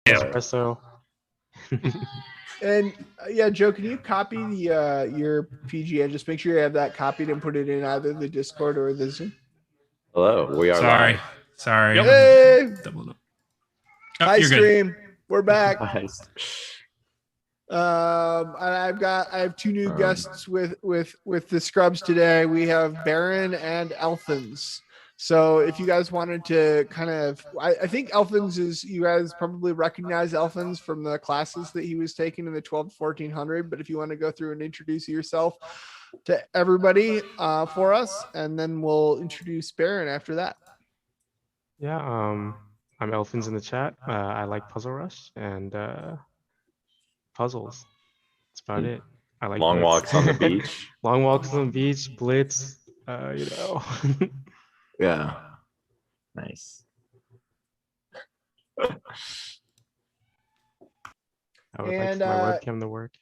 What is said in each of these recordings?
espresso. And yeah, Joe, can you copy the your PGN? Just make sure you have that copied and put it in either the Discord or the Zoom. Hello, we are live. Sorry. Hey, Oh, hi you're stream. good. We're back. Nice. I have two new guests with the Scrubs today. We have Baron and Elfins. So if you guys wanted to kind of, I think Elfins is, you guys probably recognize Elfins from the classes that he was taking in the 12 to 1400. But if you want to go through and introduce yourself to everybody for us, and then we'll introduce Baron after that. Yeah, I'm Elfins in the chat. I like Puzzle Rush and puzzles. That's about it. I like Long Blitz. walks on the beach. Long walks on the beach, Blitz, Yeah. Nice. I would like And, for my webcam to work.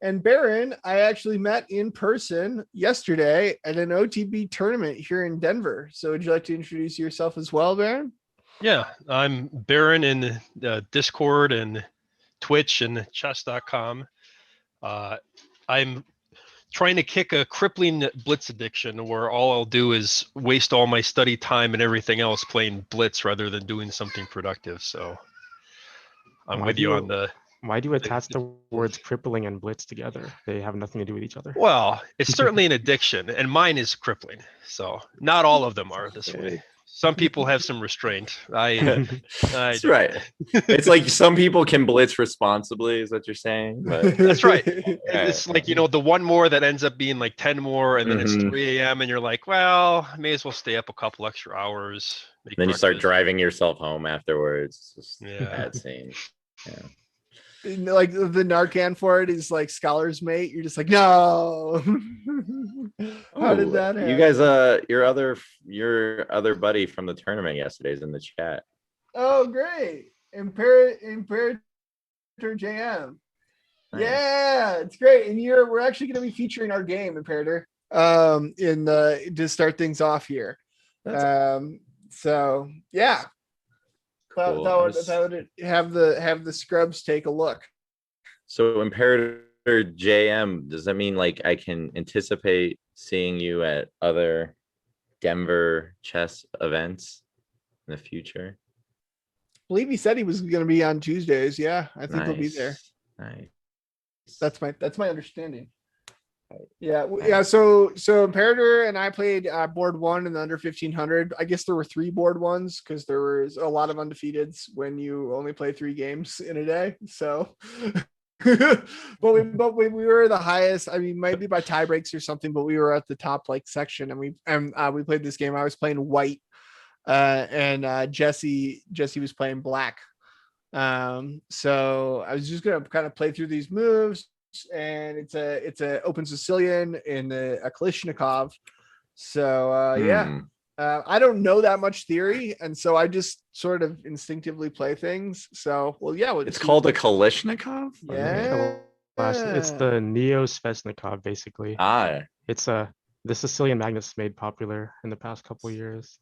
And Baron, I actually met in person yesterday at an OTB tournament here in Denver. So would you like to introduce yourself as well, Baron? Yeah, I'm Baron in Discord and Twitch and chess.com. I'm trying to kick a crippling Blitz addiction where all I'll do is waste all my study time and everything else playing Blitz rather than doing something productive. So I'm with you on the... Why do you attach the words crippling and Blitz together? They have nothing to do with each other. Well, it's certainly an addiction, and mine is crippling. So not all of them are this way. Some people have some restraint. That's right. It's like some people can blitz responsibly, is what you're saying. But that's right. It's like, the one more that ends up being like 10 more, and then it's 3 a.m. and you're like, well, I may as well stay up a couple extra hours. Then you start driving yourself home afterwards. It's just Yeah. bad scene. Yeah. Like the Narcan for it is like Scholar's Mate. You're just like, no. How did that happen? You guys, your other buddy from the tournament yesterday is in the chat. Oh, great. Imperator JM. Nice. Yeah, it's great. And we're actually going to be featuring our game, Imperator, to start things off here. So yeah. Cool. That would have the Scrubs take a look. So Imperator JM, does that mean like I can anticipate seeing you at other Denver chess events in the future? I believe he said he was going to be on Tuesdays. Yeah, I think he'll be there. Nice. That's my understanding. Yeah. So Imperator and I played board one in the under 1500. I guess there were 3 board ones because there was a lot of undefeateds when you only play 3 games in a day. So, but we were the highest. I mean, maybe by tie breaks or something, but we were at the top section, and we played this game. I was playing white, and Jesse was playing black. So I was just gonna kind of play through these moves. And it's a open Sicilian in a Kalishnikov. So I don't know that much theory, and so I just sort of instinctively play things. So it's called a Kalishnikov. Yeah, it's the Neo Sveshnikov basically. It's the Sicilian magnets made popular in the past couple of years.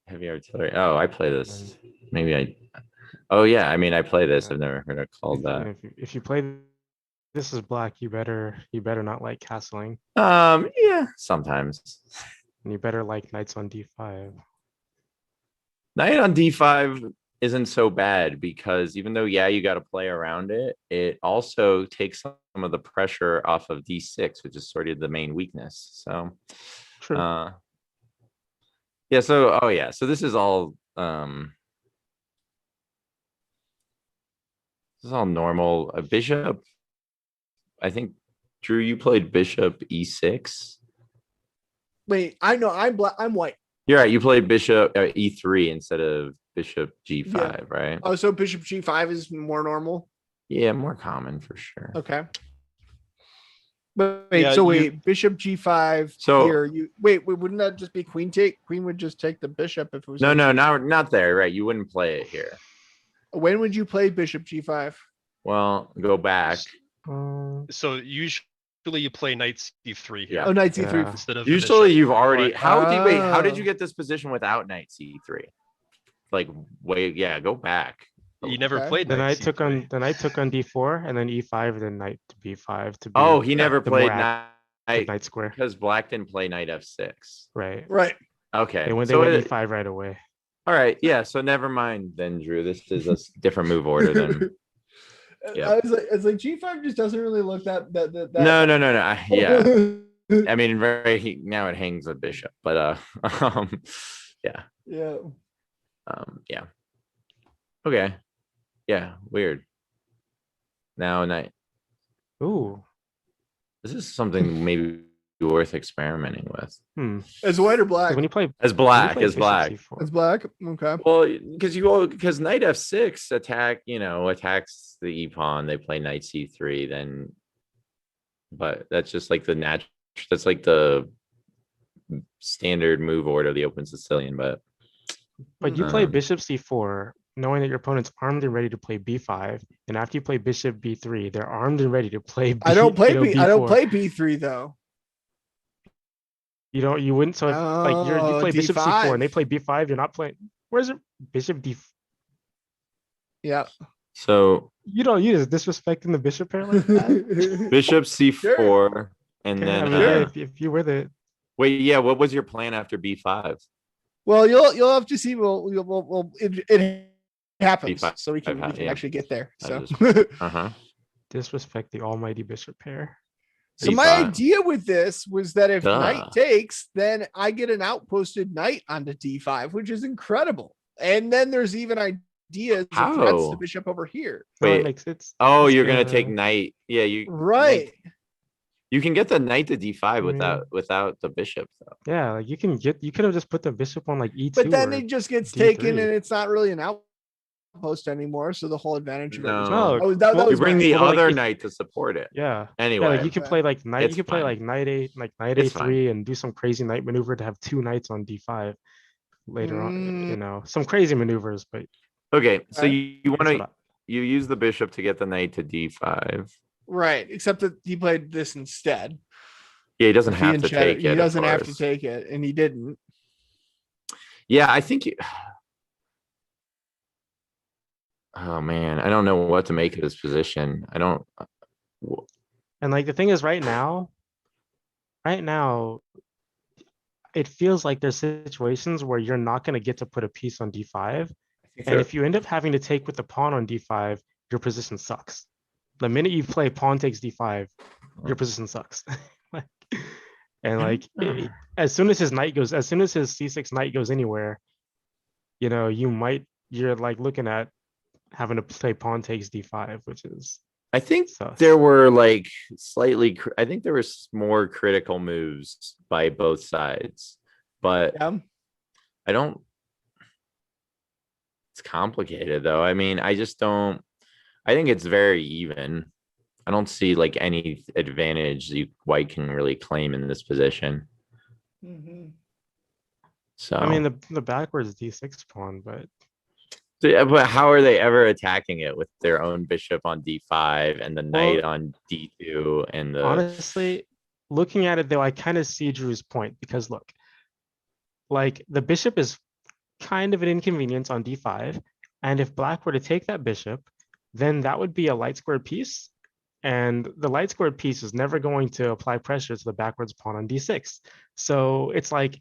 Heavy artillery. Oh, I play this. Maybe I. Oh yeah, I mean I play this. I've never heard it called that. If you play this is black, you better not like castling. Yeah, sometimes. And you better like knights on d5. Knight on d5 isn't so bad because even though you got to play around it, it also takes some of the pressure off of d6, which is sort of the main weakness. So true. So this is all normal. A bishop, I think, Drew, you played bishop e6. Wait, I know I'm white. You're right. You played bishop e3 instead of bishop g5, right? Oh, so bishop g5 is more normal. Yeah, more common for sure. Okay. But wait, bishop g5. So here, wouldn't that just be queen take? Queen would just take the bishop if it was. No, not there. Right, you wouldn't play it here. When would you play bishop g5? Well, go back. So usually you play knight c3 here. Yeah. Oh, knight c3 instead of usually bishop. you've already. How did you get this position without knight c3? Go back. You never Okay. played Then knight I took C3. on d4 and then e5, then knight to b5 to be Oh, he never the more played active knight square. because Black didn't play knight f6. Right. Right. Okay. They went so e5 right away. all right. Yeah. So never mind then, Drew. This is a different move order than. Yeah. I was like, it's like G5 just doesn't really look that. No. Yeah. I mean, now it hangs a bishop, but yeah. Yeah. Yeah. Okay. Yeah. Weird. Now knight. Ooh. This is something maybe worth experimenting with. As white or black? When you play As black, when you as play black. bishop c4. As black. Okay. Well, because knight f6 attacks the e pawn. They play knight c3, then, but that's just like that's like the standard move order of the Open Sicilian. But you play bishop c4, knowing that your opponent's armed and ready to play b5, and after you play bishop b3, they're armed and ready to play I don't play b4. I don't play b3 though. You wouldn't. So if, you play bishop D5. c4 and they play b5, you're not playing. Where's it? Bishop d. Yeah. so You just disrespecting the bishop pair like that. bishop c4, Sure. and Okay, then I mean, if you were the wait, yeah. What was your plan after b5? Well, you'll have to see. It happens, B5, so we can yeah. actually get there. So. disrespect the almighty bishop pair. So my B5. idea with this was that if Duh. knight takes, then I get an outposted knight onto d5, which is incredible. And then there's even ideas of threats How? to bishop over here. No, Wait. it makes it's. Oh, it's you're gonna gonna- take knight. Yeah, you Right. You can get the knight to d5 mean- without the bishop though. Yeah, like you could have just put the bishop on like e2. But then or- it just gets D3. taken and it's not really an outpost anymore. So the whole advantage of it was No. No, that well, You was bring my- the Well, like, other if- knight to support it. yeah. Anyway, Yeah, like you could play like knight. It's You could play fine. like knight knight It's a3 and do some crazy knight maneuver to have two knights on d5 later on. Mm. Some crazy maneuvers, but okay, so Okay. you that's want what to I- you use the bishop to get the knight to d5. right. Except that he played this instead. Yeah, he doesn't If he have and to Cheddar- take it. He of doesn't have to course. take it, and he didn't. Yeah, I think. Oh man, I don't know what to make of this position. I don't. And like the thing is right now, it feels like there's situations where you're not going to get to put a piece on d5. And if you end up having to take with the pawn on d5, your position sucks. The minute you play pawn takes d5, your position sucks. As soon as his c6 knight goes anywhere, you're like looking at having to play pawn takes d5, which is I think sus. there were like I think there was more critical moves by both sides, but Yeah. I don't. It's complicated though. I mean, I just don't. I think it's very even. I don't see like any advantage White can really claim in this position. Mhm. So I mean the backwards d6 pawn, but but how are they ever attacking it with their own bishop on d5 and the knight on d2 and the honestly, looking at it though, I kind of see Drew's point because look, like the bishop is kind of an inconvenience on d5, and if Black were to take that bishop, then that would be a light squared piece, and the light squared piece is never going to apply pressure to the backwards pawn on d6. So it's like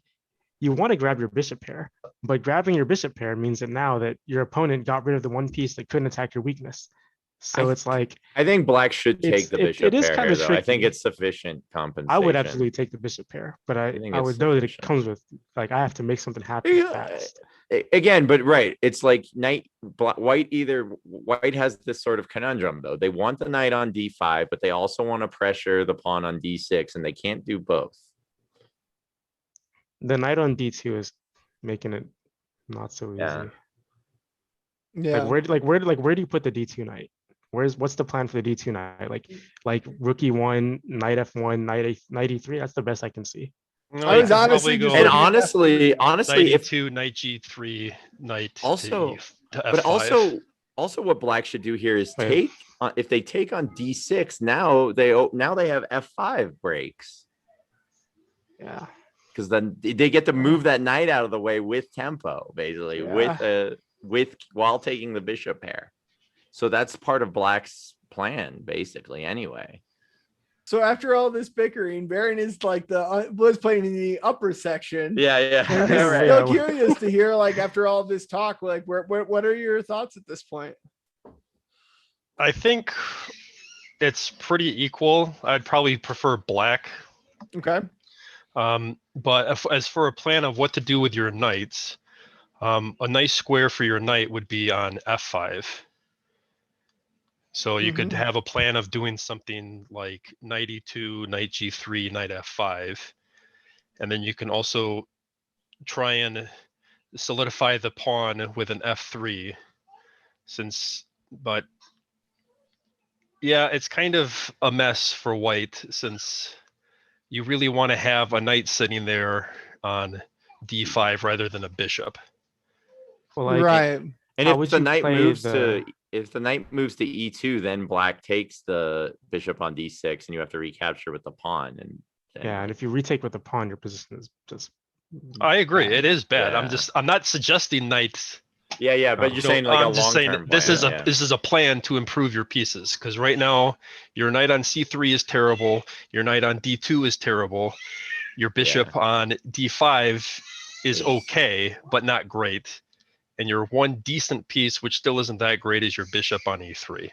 you want to grab your bishop pair, but grabbing your bishop pair means that now that your opponent got rid of the one piece that couldn't attack your weakness. So it's like I think Black should take the bishop it is pair kind here, of though. I think tricky. it's sufficient compensation. I would absolutely take the bishop pair, but I think would it's know that it sufficient. comes with like I have to make something happen Yeah, fast. Again, but right, it's like White has this sort of conundrum though. They want the knight on d5, but they also want to pressure the pawn on d6, and they can't do both. The knight on d2 is making it not so easy. Yeah. Yeah. Where do you put the d2 knight? What's the plan for the d2 knight? Like rook e1, knight f1, knight e3. That's the best I can see. No, I you was could honestly probably just go And looking at honestly, knight if e2, knight g3, knight to Also- to but f5. also what Black should do here is Wait. take if they take on d6, now they have f5 breaks, Yeah. because then they get to move that knight out of the way with tempo, basically Yeah. with while taking the bishop pair. So that's part of Black's plan, basically. Anyway. So after all this bickering, Baron is like was playing in the upper section. Yeah, yeah. I'm Yeah, Right. still curious to hear, like, after all this talk, like, what are your thoughts at this point? I think it's pretty equal. I'd probably prefer black. Okay. But as for a plan of what to do with your knights, a nice square for your knight would be on f5. So you could have a plan of doing something like knight e2, knight g3, knight f5. And then you can also try and solidify the pawn with an f3. But yeah, it's kind of a mess for white since you really want to have a knight sitting there on d5 rather than a bishop. Well, like, Right. And How if would the you knight play moves the- if the knight moves to e2, then Black takes the bishop on d6, and you have to recapture with the pawn. And yeah, and if you retake with the pawn, your position is just. I agree, bad. it is bad. Yeah. I'm not suggesting knights. yeah, but Oh. you're No, saying like I'm a just saying long-term this plan, is a yeah. this is a plan to improve your pieces, because right now your knight on c3 is terrible, your knight on d2 is terrible, your bishop on d5 is okay but not great, and your one decent piece, which still isn't that great, is your bishop on e3.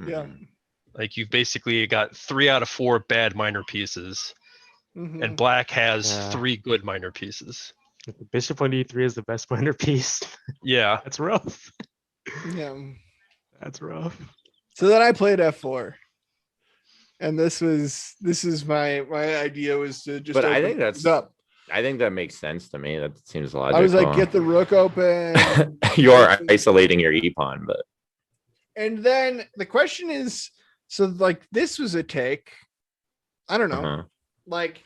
Yeah. Mhm. Like you've basically got 3 out of 4 bad minor pieces, Mhm. and black has Yeah. 3 good minor pieces. If the bishop on e3 is the best minor piece. Yeah, That's rough. Yeah. That's rough. So then I played f4, and this is my idea was to just. But I open think things that's up. I think that makes sense to me. That seems logical. I was like, get the rook open. You're isolating your e-pawn, but And then the question is, so like this was a take. I don't know. uh-huh. Like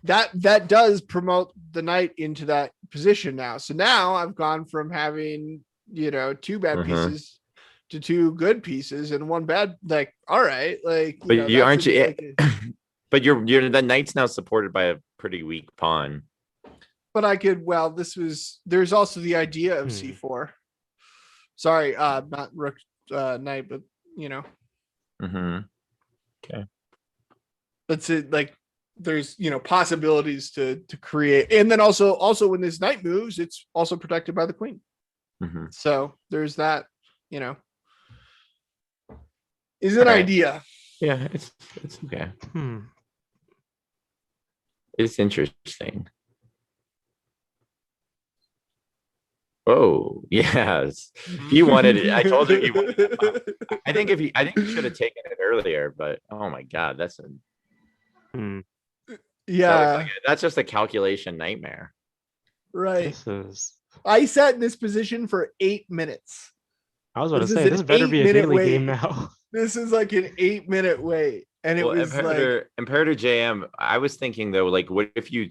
that does promote the knight into that position now. So now I've gone from having, 2 bad Mhm. pieces to 2 good pieces and 1 bad. Like, all right, like, But you aren't you like but you're the knight's now supported by a pretty weak pawn. but I could, there's also the idea of Hmm. c4. Sorry, not rook, knight, but Mm-hmm. that's it. Like there's, possibilities to create. And then also when this knight moves, it's also protected by the queen. Mm-hmm. So there's that, is an Alright. idea. Yeah, it's okay. Hmm. It's interesting. Oh, yes. He wanted it. I told you he wanted that pawn. I think he should have taken it earlier, but oh my god, that's Hmm. Yeah, that's just a calculation nightmare. right. This is. I sat in this position for 8 minutes. I was about to This is say an this better be a 8-minute daily game wait. now. This is like an 8-minute wait. And it Well, was Imperator JM, I was thinking though, like, what if you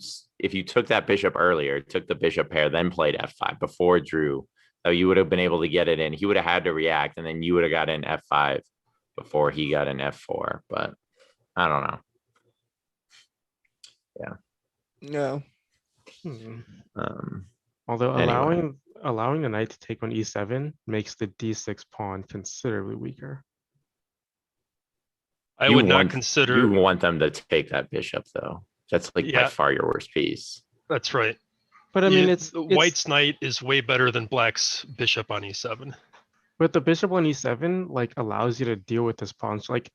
took that bishop earlier, took the bishop pair, then played f5 before Drew, so you would have been able to get it in. He would have had to react, and then you would have got in f5 before he got in f4. But I don't know. no. Hmm. Anyway. Although allowing the knight to take on e7 makes the d6 pawn considerably weaker. I You would not want- consider. You want them to take that bishop though. That's like by Yeah. far your worst piece. That's right. But I mean, You- it's White's knight is way better than black's bishop on e7. But the bishop on e7 like allows you to deal with this pawn. So, like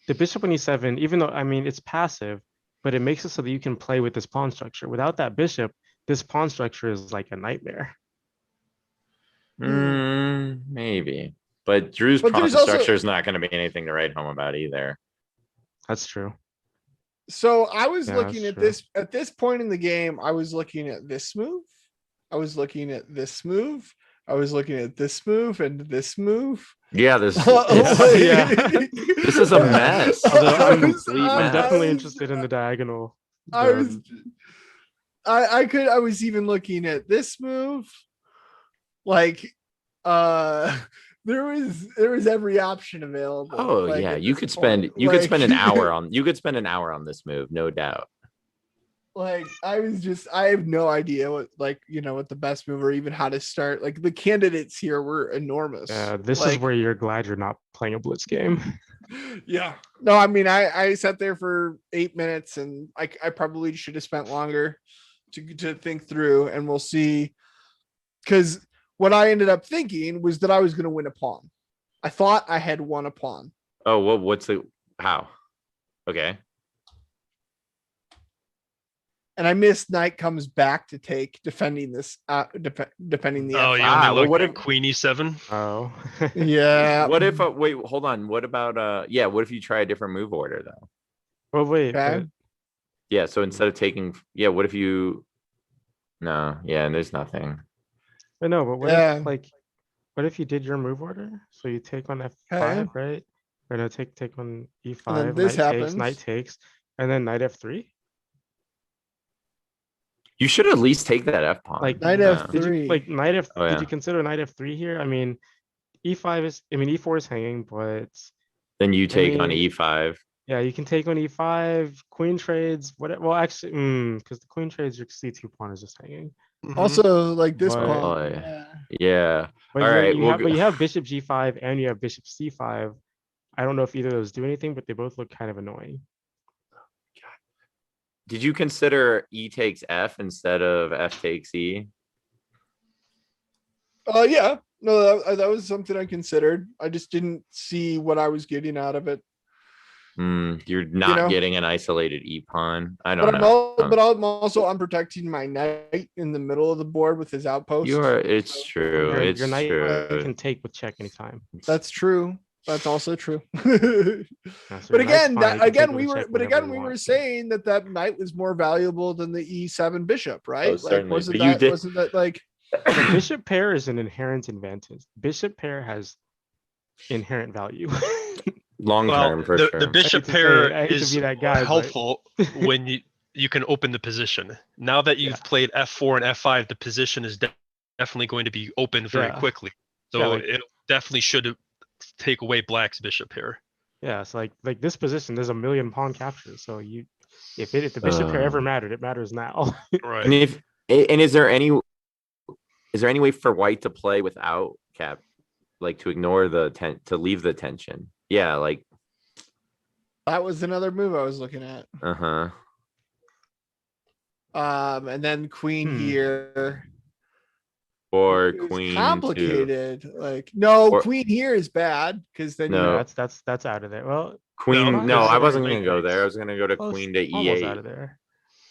the bishop on e7, even though I mean it's passive, but it makes it so that you can play with this pawn structure. Without that bishop, this pawn structure is like a nightmare. Maybe. But Drew's But pawn there's also- structure is not going to be anything to write home about either. That's true. So I was Yeah, looking that's at true. this at this point in the game. I was looking at this move. I was looking at this move. I was looking at this move and this move. Yeah, this Yeah. this is a Yeah. mess. Although This is a I'm- complete I'm mess. definitely was- interested in the diagonal. I was the- I was even looking at this move. Like there was every option available. Oh like, yeah, at you this could spend point. you could spend an Like- hour on this move, no doubt. Like I have no idea what what the best move or even how to start. Like the candidates here were enormous. This is Like, where you're glad you're not playing a blitz game. yeah. No, I mean I sat there for 8 minutes and I probably should have spent longer to think through, and we'll see. Because what I ended up thinking was that I was going to win a pawn. I thought I had won a pawn. Oh, what's the how? Okay. And I missed knight comes back to take, defending this, defending the Oh, F5. you Ah, only well, look what at if- Queen E7. Oh. Yeah. What if wait, hold on. What about yeah, what if you try a different move order though? Well, wait. Okay. But Yeah, so instead of taking yeah, what if you no, yeah, and there's nothing. I know, but what Yeah. if what if you did your move order? So you take on F5, Okay. right? Or no, take on E5, And then this knight takes, and then knight F3. You should at least take that F pawn. Like Knight Yeah. F3. Did you like knight F? Oh, Did yeah. you consider knight F3 here? I mean, E4 is hanging, but Then you take on mean, E5. yeah, you can take on E5, queen trades. What? Well, actually, because the queen trades, your C2 pawn is just hanging. Mhm. Also, like this But- pawn. Oh, Yeah. Yeah. But All you, right, you we'll have, go- but you have bishop G5 and you have bishop C5. I don't know if either of those do anything, but they both look kind of annoying. Did you consider E takes F instead of F takes E? Yeah. No, that was something I considered. I just didn't see what I was getting out of it. You're not know? getting an isolated E pawn. I But don't know. I'm also unprotecting my knight in the middle of the board with his outpost. You are. It's true. Your, It's your knight true. can take with check anytime. That's true. That's also true. Yeah, so But your knight's again, fine, that you can take again it we with were check but whenever again you we were want. saying that knight was more valuable than the E7 bishop, right? Like certainly, wasn't but you that did- wasn't that like The bishop pair is an inherent advantage. Bishop pair has inherent value. Long Well, term for the, sure. the bishop to say- pair I hate to is be that guy, but- helpful when you can open the position. Now that you've played F4 and F5, the position is definitely going to be open very Yeah. quickly. So Yeah, like- it definitely should take away black's bishop pair. Yeah, it's like this position, there's a million pawn captures. So if the bishop pair ever mattered, it matters now. Right. And is there any way for white to play without cap, like to ignore to leave the tension? Yeah, like that was another move I was looking at. uh-huh. And then queen Hmm. here. Or It was queen two. complicated. Like no, Or- queen here is bad because then No. Yeah, that's out of there. Well, Queen. No, No, I because wasn't knight gonna go takes. there. I was gonna go to close, queen to almost E8. out of there.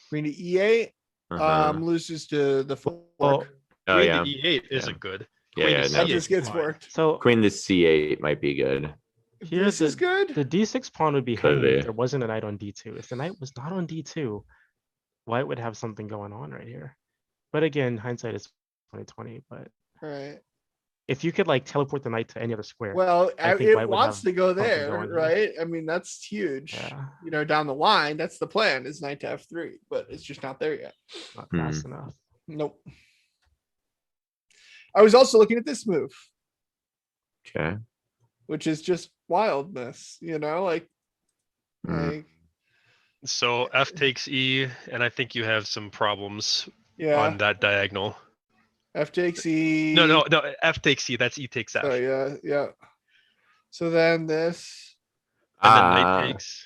queen to E8 Uh-huh. loses to the fork. Well, Oh Queen yeah. to E8 Yeah. isn't good. Yeah, Queen yeah, to no. that C8 just gets fine. forked. so Queen to C8 might be good. here's This is good. the D6 pawn would be Could hanging if be. there wasn't a knight on D2. If the knight was not on D2, white would have something going on right here. But again, hindsight is 2020. But Right. if you could like teleport the knight to any other square, Well, I think it white would wants have to go something there, going here. right? I mean, that's huge. yeah, Down the line, that's the plan is knight to F3, but it's just not there yet. not Hmm. fast enough. Nope. I was also looking at this move, Okay. which is just wildness, like, Mm. like, So F takes E, and I think you have some problems yeah, on that diagonal. F takes E. No, F takes E. That's E takes F. So yeah. So then this And then Ah, knight takes.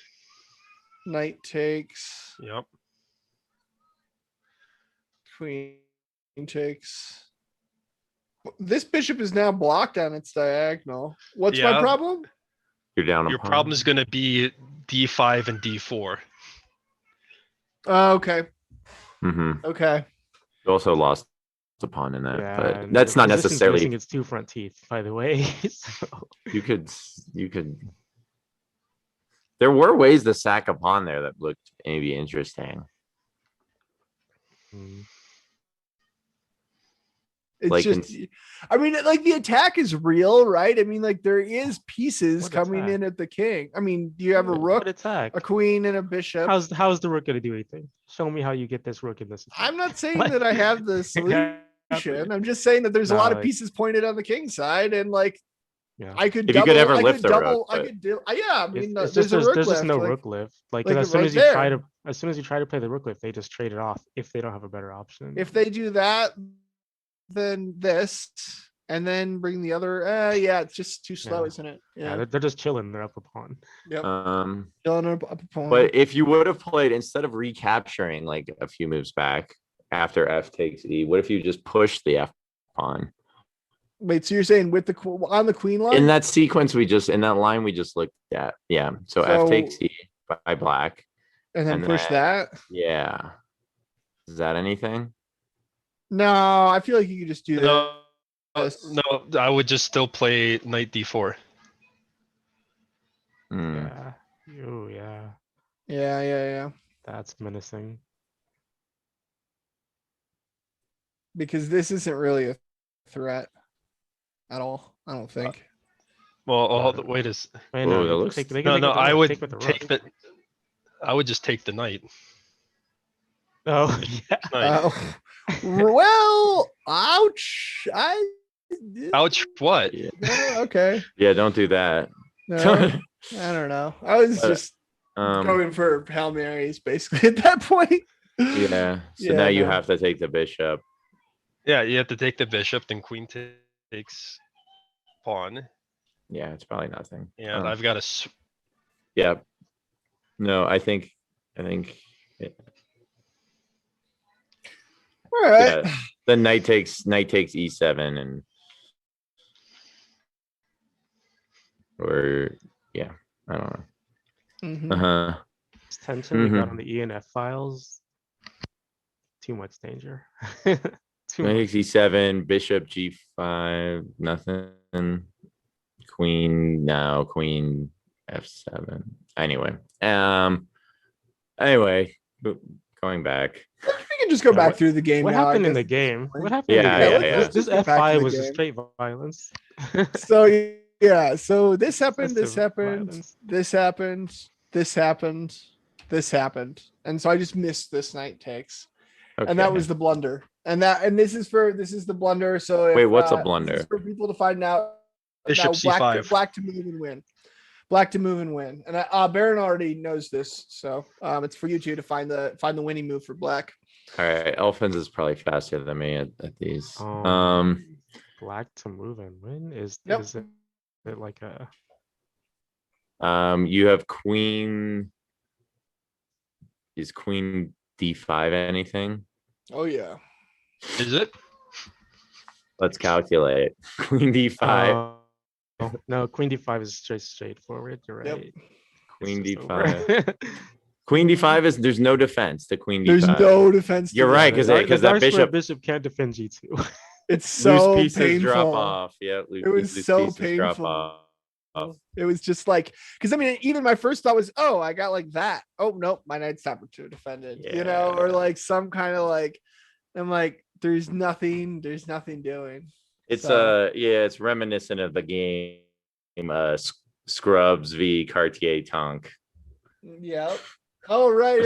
knight takes, Yep. queen takes. This bishop is now blocked on its diagonal. What's my Yeah. problem? you're down a Your pawn. problem is going to be D5 and D4. Okay. Mhm. Okay. You also lost a pawn in that, Yeah, but and that's the not position's necessarily. missing its two front teeth, by the way. So, You could. There were ways to sack a pawn there that looked maybe interesting. mm, It's Like just, I mean, like the attack is real, right? I mean, like there is pieces What coming attack? in at the king. I mean, do you have a what rook, attack? a queen, and a bishop? How's the rook gonna do anything? Show me how you get this rook in this. I'm not saying What? that I have the solution. I'm just saying that there's a lot of No, pieces pointed on the king side, and like Yeah. I could If you could double, ever I lift could the rook, double, I but- could do, yeah, I mean, It's there's just a rook there's just lift, no like, rook lift. Like like, as soon right as you try there. to as soon as you try to play the rook lift, they just trade it off if they don't have a better option. if they do that, then this, and then bring the other, yeah, it's just too slow, Yeah. isn't it? yeah, Yeah. they're just chilling. They're up a pawn. Yep. Um, Killing up a pawn. but if you would have played instead of recapturing like a few moves back after F takes E, what if you just push the F pawn? Wait, so you're saying with the on the queen line? In that sequence in that line we just looked at, yeah. So F takes So- E by black. and then and push then- that? Yeah. Is that anything? No, I feel like you could just do No, this. no, I would just still play knight d4. Hmm. Yeah. Oh yeah. Yeah. That's menacing. Because this isn't really a threat at all, I don't think. Well, wait a Wait, Oh, no, that you can looks- take, they can no, take no. with the I rook, would take with the take rook. the. I would just take the knight. Oh yeah. Knight. Well, ouch. Ouch! What? Yeah. Okay. Yeah, don't do that. No, I don't know. I was just Um, going for Hail Marys basically at that point. yeah. So Yeah, now you no. have to take the bishop. Yeah, you have to take the bishop, then queen takes pawn. Yeah, it's probably nothing. And Oh, I've got a. yeah. No, I think All right. yeah, the knight takes E7 and or yeah, I don't know. Mhm. Uh-huh. This tension we got Mhm. on the ENF files. Too much danger. Too Knight much. takes E7, bishop G5, nothing. Queen now, queen F7. Anyway, going back. We can just go Yeah, back what- through the game What now, I happened in guess the at this game? point. What happened in Yeah, the game? yeah, This- yeah. This Let's get back to F5 the was just game. straight violence. So yeah, so this happened, this Excessive happened, violence. this happened, this happened, this happened, and so I just missed this knight takes, and that Okay. was the blunder. And this is the blunder. So if, Wait, what's a this blunder? is for people to find out. Bishop C5. Black to move and win. Black to move and win. And Baron already knows this, so it's for you two to find the winning move for black. All right, Elfins is probably faster than me at these. Black to move and win is Yep. is it like a You have queen. Is queen D5 anything? Oh yeah. Is it? Let's calculate. Queen D5. No, Queen D5 is straightforward. You're Yep. right. Queen It's just D5. over. Queen D5 is there's no defense to queen There's D5. no defense. to You're this. right, 'cause The that dark square bishop- bishop can't defend G2. It's so loose pieces drop painful. off. Yeah, It was so painful. It was just like, because I mean, even my first thought was, oh, I got like that. Oh nope, my knight's not to defended, or Yeah. like some kind of like, I'm like, there's nothing doing. It's So- it's reminiscent of the game Scrubs v Cartier Tonk. Yep. Oh right.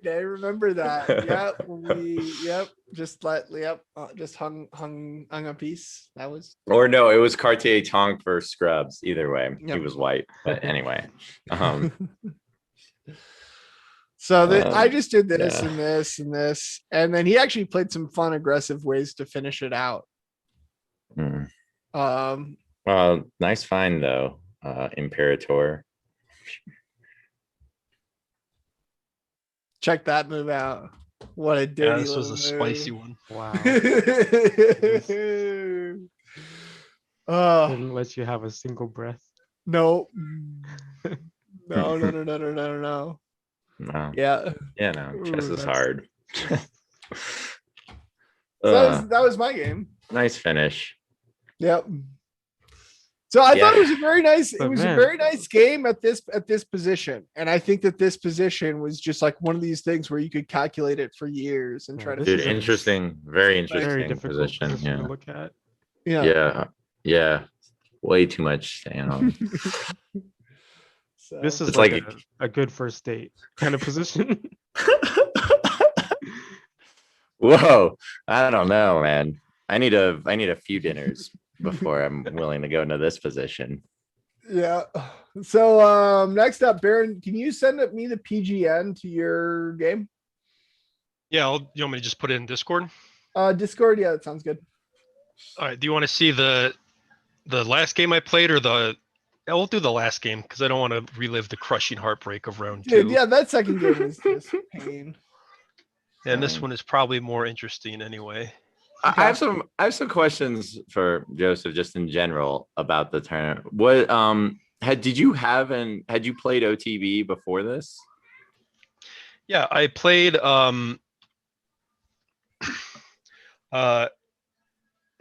I remember that. Yep. Just hung a piece. That was Or no, it was Cartier Tonk versus Scrubs. Either way, he Yep. was white. But anyway, so I Um, just did this yeah. and this and this, and then he actually played some fun, aggressive ways to finish it out. hmm. Um, Well, nice find though, Imperator. check that move out. What a dirty Yeah, this was a little spicy move. one. Wow. Oh Didn't let you have a single breath. no. No. No, Yeah. yeah, no, chess Ooh, is that's- hard. So that was my game. Nice finish. Yep. So I thought Yeah. it was a very nice. It But was man- a very nice game at this position, and I think that this position was just like one of these things where you could calculate it for years and Yeah, try to. this Dude, is a interesting, very Very interesting difficult position. position Yeah. to look at. Yeah. Way too much staying on. So, This is It's like, like a good first date kind of position. Whoa, I don't know, man. I need a few dinners before I'm willing to go into this position. Yeah. So next up, Baron, can you send me the PGN to your game? Yeah, you want me to just put it in Discord? Discord, yeah, that sounds good. All right. Do you want to see the last game I played or the? Yeah, we'll do the last game because I don't want to relive the crushing heartbreak of round Dude, two. yeah, that second game was just pain. And this Fine. one is probably more interesting anyway. Okay. I have some questions for Joseph just in general about the tournament. What had you played OTB before this? Yeah, I played I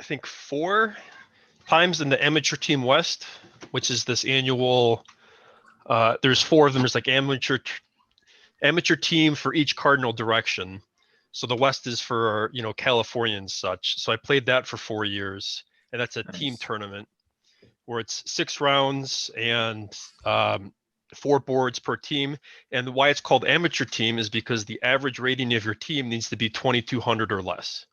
think 4 times in the Amateur Team West, which is this annual there's 4 of them. There's like amateur team for each cardinal direction. So the West is for, California and such. So I played that for 4 years, and that's a team Nice. tournament where it's 6 rounds and 4 boards per team. And why it's called amateur team is because the average rating of your team needs to be 2,200 or less.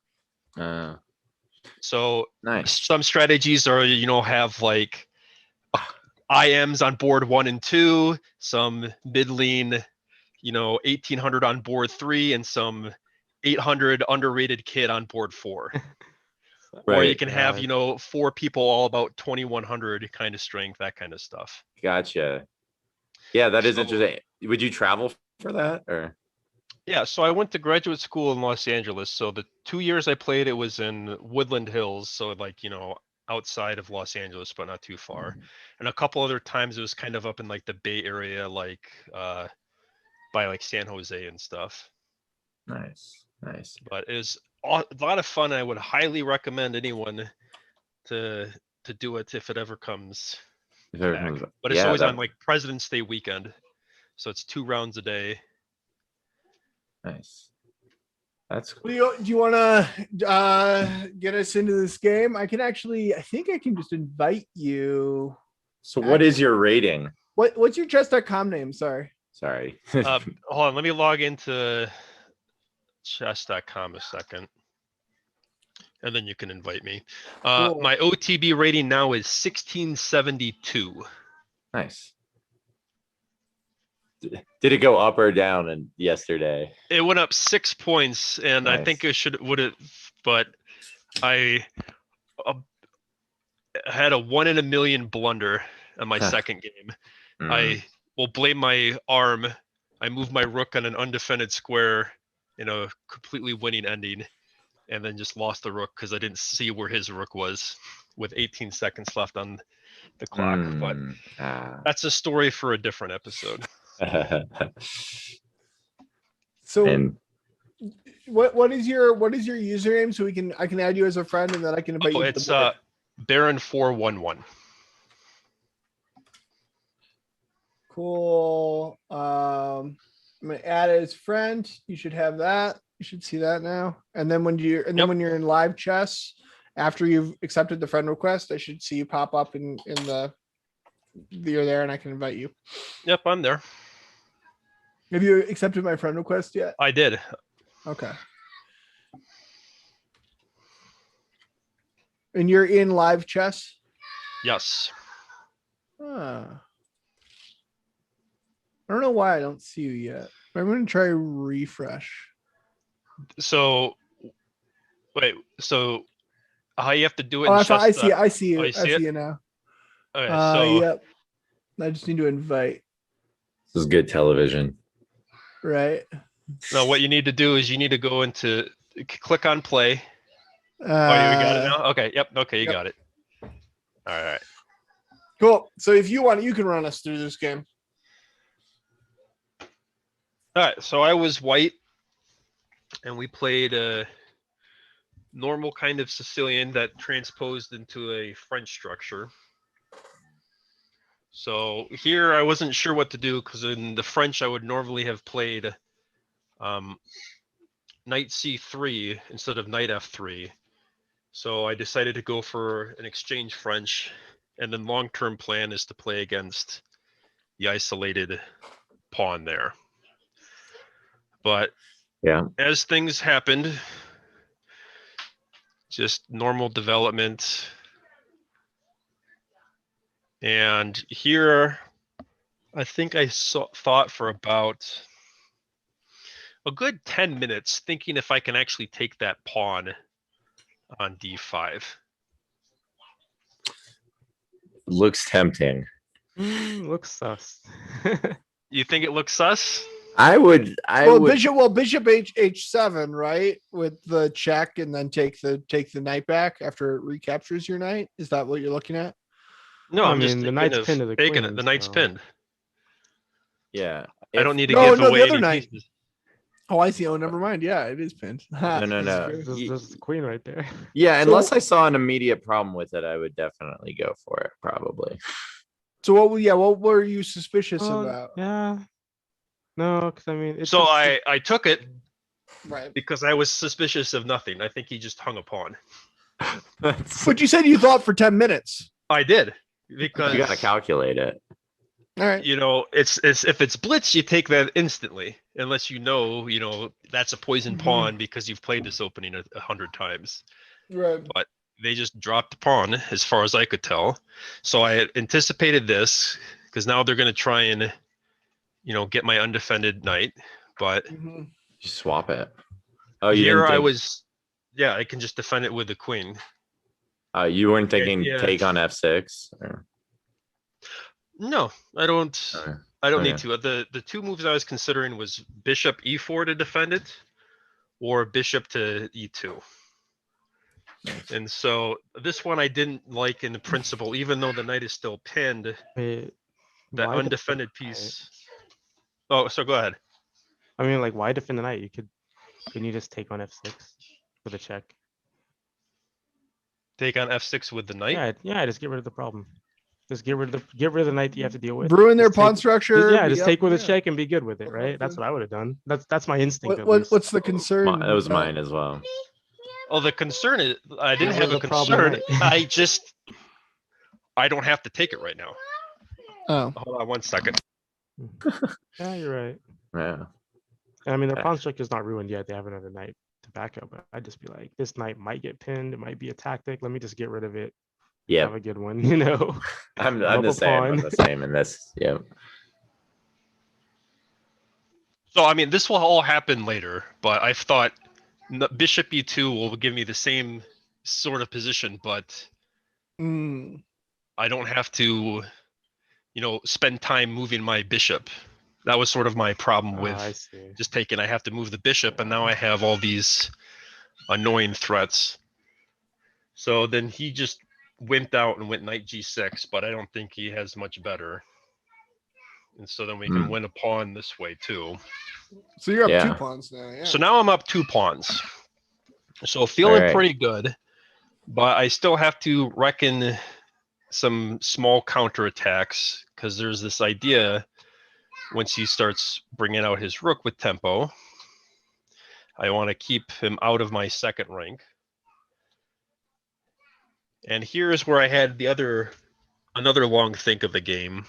So Nice. some strategies are, have like IMs on board 1 and 2, some middling, 1,800 on board 3, and some 800 underrated kid on board 4. Or you can have, 4 people all about 2,100 kind of strength, that kind of stuff. Gotcha. Yeah, that is So- interesting. Would you travel for that or? Yeah, so I went to graduate school in Los Angeles. So the 2 years I played, it was in Woodland Hills. So like, outside of Los Angeles, but not too far. And a couple other times it was kind of up in like the Bay Area, like by like San Jose and stuff. Nice. But it was a lot of fun. I would highly recommend anyone to do it if it ever comes back. But it's always on like President's Day weekend. So it's 2 rounds a day. Nice. That's Do you want to get us into this game? I think I can just invite you. so. What is your rating? What's your chess.com name? Sorry. Sorry. Hold on, let me log into chess.com a second. And then you can invite me. Cool. My OTB rating now is 1672. Nice. Did it go up or down yesterday? It went up 6 points, and I think Nice. it would have, but I had a 1 in a million blunder on my second game. I will blame my arm. I moved my rook on an undefended square in a completely winning ending, and then just lost the rook because I didn't see where his rook was with 18 seconds left on the clock. But that's a story for a different episode. So and what is your username so I can add you as a friend and then I can invite you to It's the board? Baron 411. Cool. I'm gonna add as friend. You should have that. You should see that now. And then when you're in live chess, after you've accepted the friend request, I should see you pop up in you're there and I can invite you. Yep, I'm there. Have you accepted my friend request yet? I did. Okay. And you're in live chess? Yes. I don't know why I don't see you yet. I'm going to try refresh. So, wait. So, how you have to do it? Oh, in I chess, see it. I see you it. I see it? see it now. Okay, so Yep. I just need to invite. this is good television. Right. no, what you need to do is you need to go into click on play. Oh, you got it now. Okay. Yep. Okay, you got it. All right. Cool. So if you want, you can run us through this game. All right. So I was white, and we played a normal kind of Sicilian that transposed into a French structure. So here I wasn't sure what to do because in the French I would normally have played knight c3 instead of knight f3. So I decided to go for an exchange French, and then long-term plan is to play against the isolated pawn there. But as things happened, just normal development, And here, I think I thought for about a good 10 minutes thinking if I can actually take that pawn on d5. Looks tempting. Looks sus. You think it looks sus? I would. Bishop h7, right? With the check and then take the knight back after it recaptures your knight. Is that what you're looking at? No, I I'm just mean, the thinking knight's of pinned to the taking it. queen, The knight's so- pinned. Yeah. I don't need to No, give no, the away other any knight. pieces. Oh, I see. Oh, never mind. Yeah, it is pinned. No, no, This is no. great. There's the queen right there. Yeah, So- unless I saw an immediate problem with it, I would definitely go for it. Probably. So what were you suspicious Well, about? yeah. No, because I mean, it's So just- I took it Right. because I was suspicious of nothing. I think he just hung a pawn. But you said you thought for 10 minutes. I did because You gotta calculate it. All right. you know it's if it's blitz, you take that instantly, unless you know that's a poison Mhm. pawn because you've played this opening 100 times. Right. They just dropped the pawn as far as I could tell. So I had anticipated this because now they're going to try and get my undefended knight. But Mhm. You swap it. Oh, you here didn't I think, was, yeah, I can just defend it with the queen. you weren't thinking yeah. take on f6. No, I don't. Okay. I don't Okay. need to. The two moves I was considering was bishop e4 to defend it, or bishop to e2. Nice. And so this one I didn't like in principle, even though the knight is still pinned. Wait, That why defend undefended the knight? piece. Oh, so go ahead. I mean, like, why defend the knight? Couldn't you just take on f6 with a check? Take on f6 with the knight. Yeah, just get rid of the problem. Just get rid of the knight that you have to deal with. Ruin their Just pawn take- structure. Yeah, just yep, take with a yeah. check and be good with it, right? That's what I would have done. That's my instinct. At What, least. what's the concern? That was about- mine as well. Oh, the concern is I didn't Yeah, have a the problem concern. tonight. I don't have to take it right now. Oh, Hold on 1 second. Yeah, you're right. Yeah. And I mean, their Yeah. pawn structure is not ruined yet. They have another knight to back up. But I'd just be like, this knight might get pinned. It might be a tactic. Let me just get rid of it. Yeah. Have a good one, you know. I'm Flip the a same. I'm pawn. the same in this. Yeah. So I mean, this will all happen later, but I thought bishop e2 will give me the same sort of position, but mm, I don't have to, spend time moving my bishop. That was sort of my problem Oh, I with see. just taking. I have to move the bishop, and now I have all these annoying threats. So then he just wimped out and went knight g6, but I don't think he has much better. And so then we can win a pawn this way too. so you're up Yeah. 2 pawns now. Yeah. So now I'm up 2 pawns. So feeling Alright. pretty good, but I still have to reckon some small counterattacks because there's this idea once he starts bringing out his rook with tempo, I want to keep him out of my second rank. And here's where I had another long think of the game.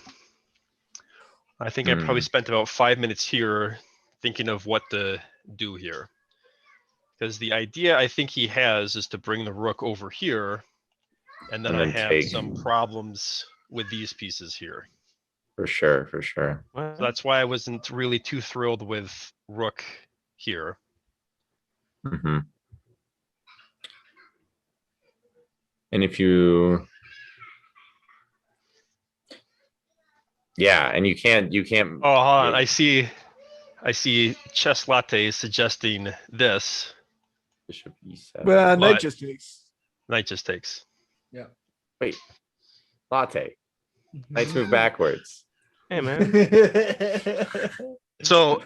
I think I probably spent about 5 minutes here thinking of what to do here. Because the idea I think he has is to bring the rook over here, and then And I then have take. some problems with these pieces here. For sure. For sure. What? So that's why I wasn't really too thrilled with rook here. hmm And if you, yeah, and you can't. Oh, hold on. Yeah. I see Chess Latte suggesting this. Bishop e7. Well, knight But- just takes. Knight just takes. Wait, latte. Knights move backwards. Hey, man. So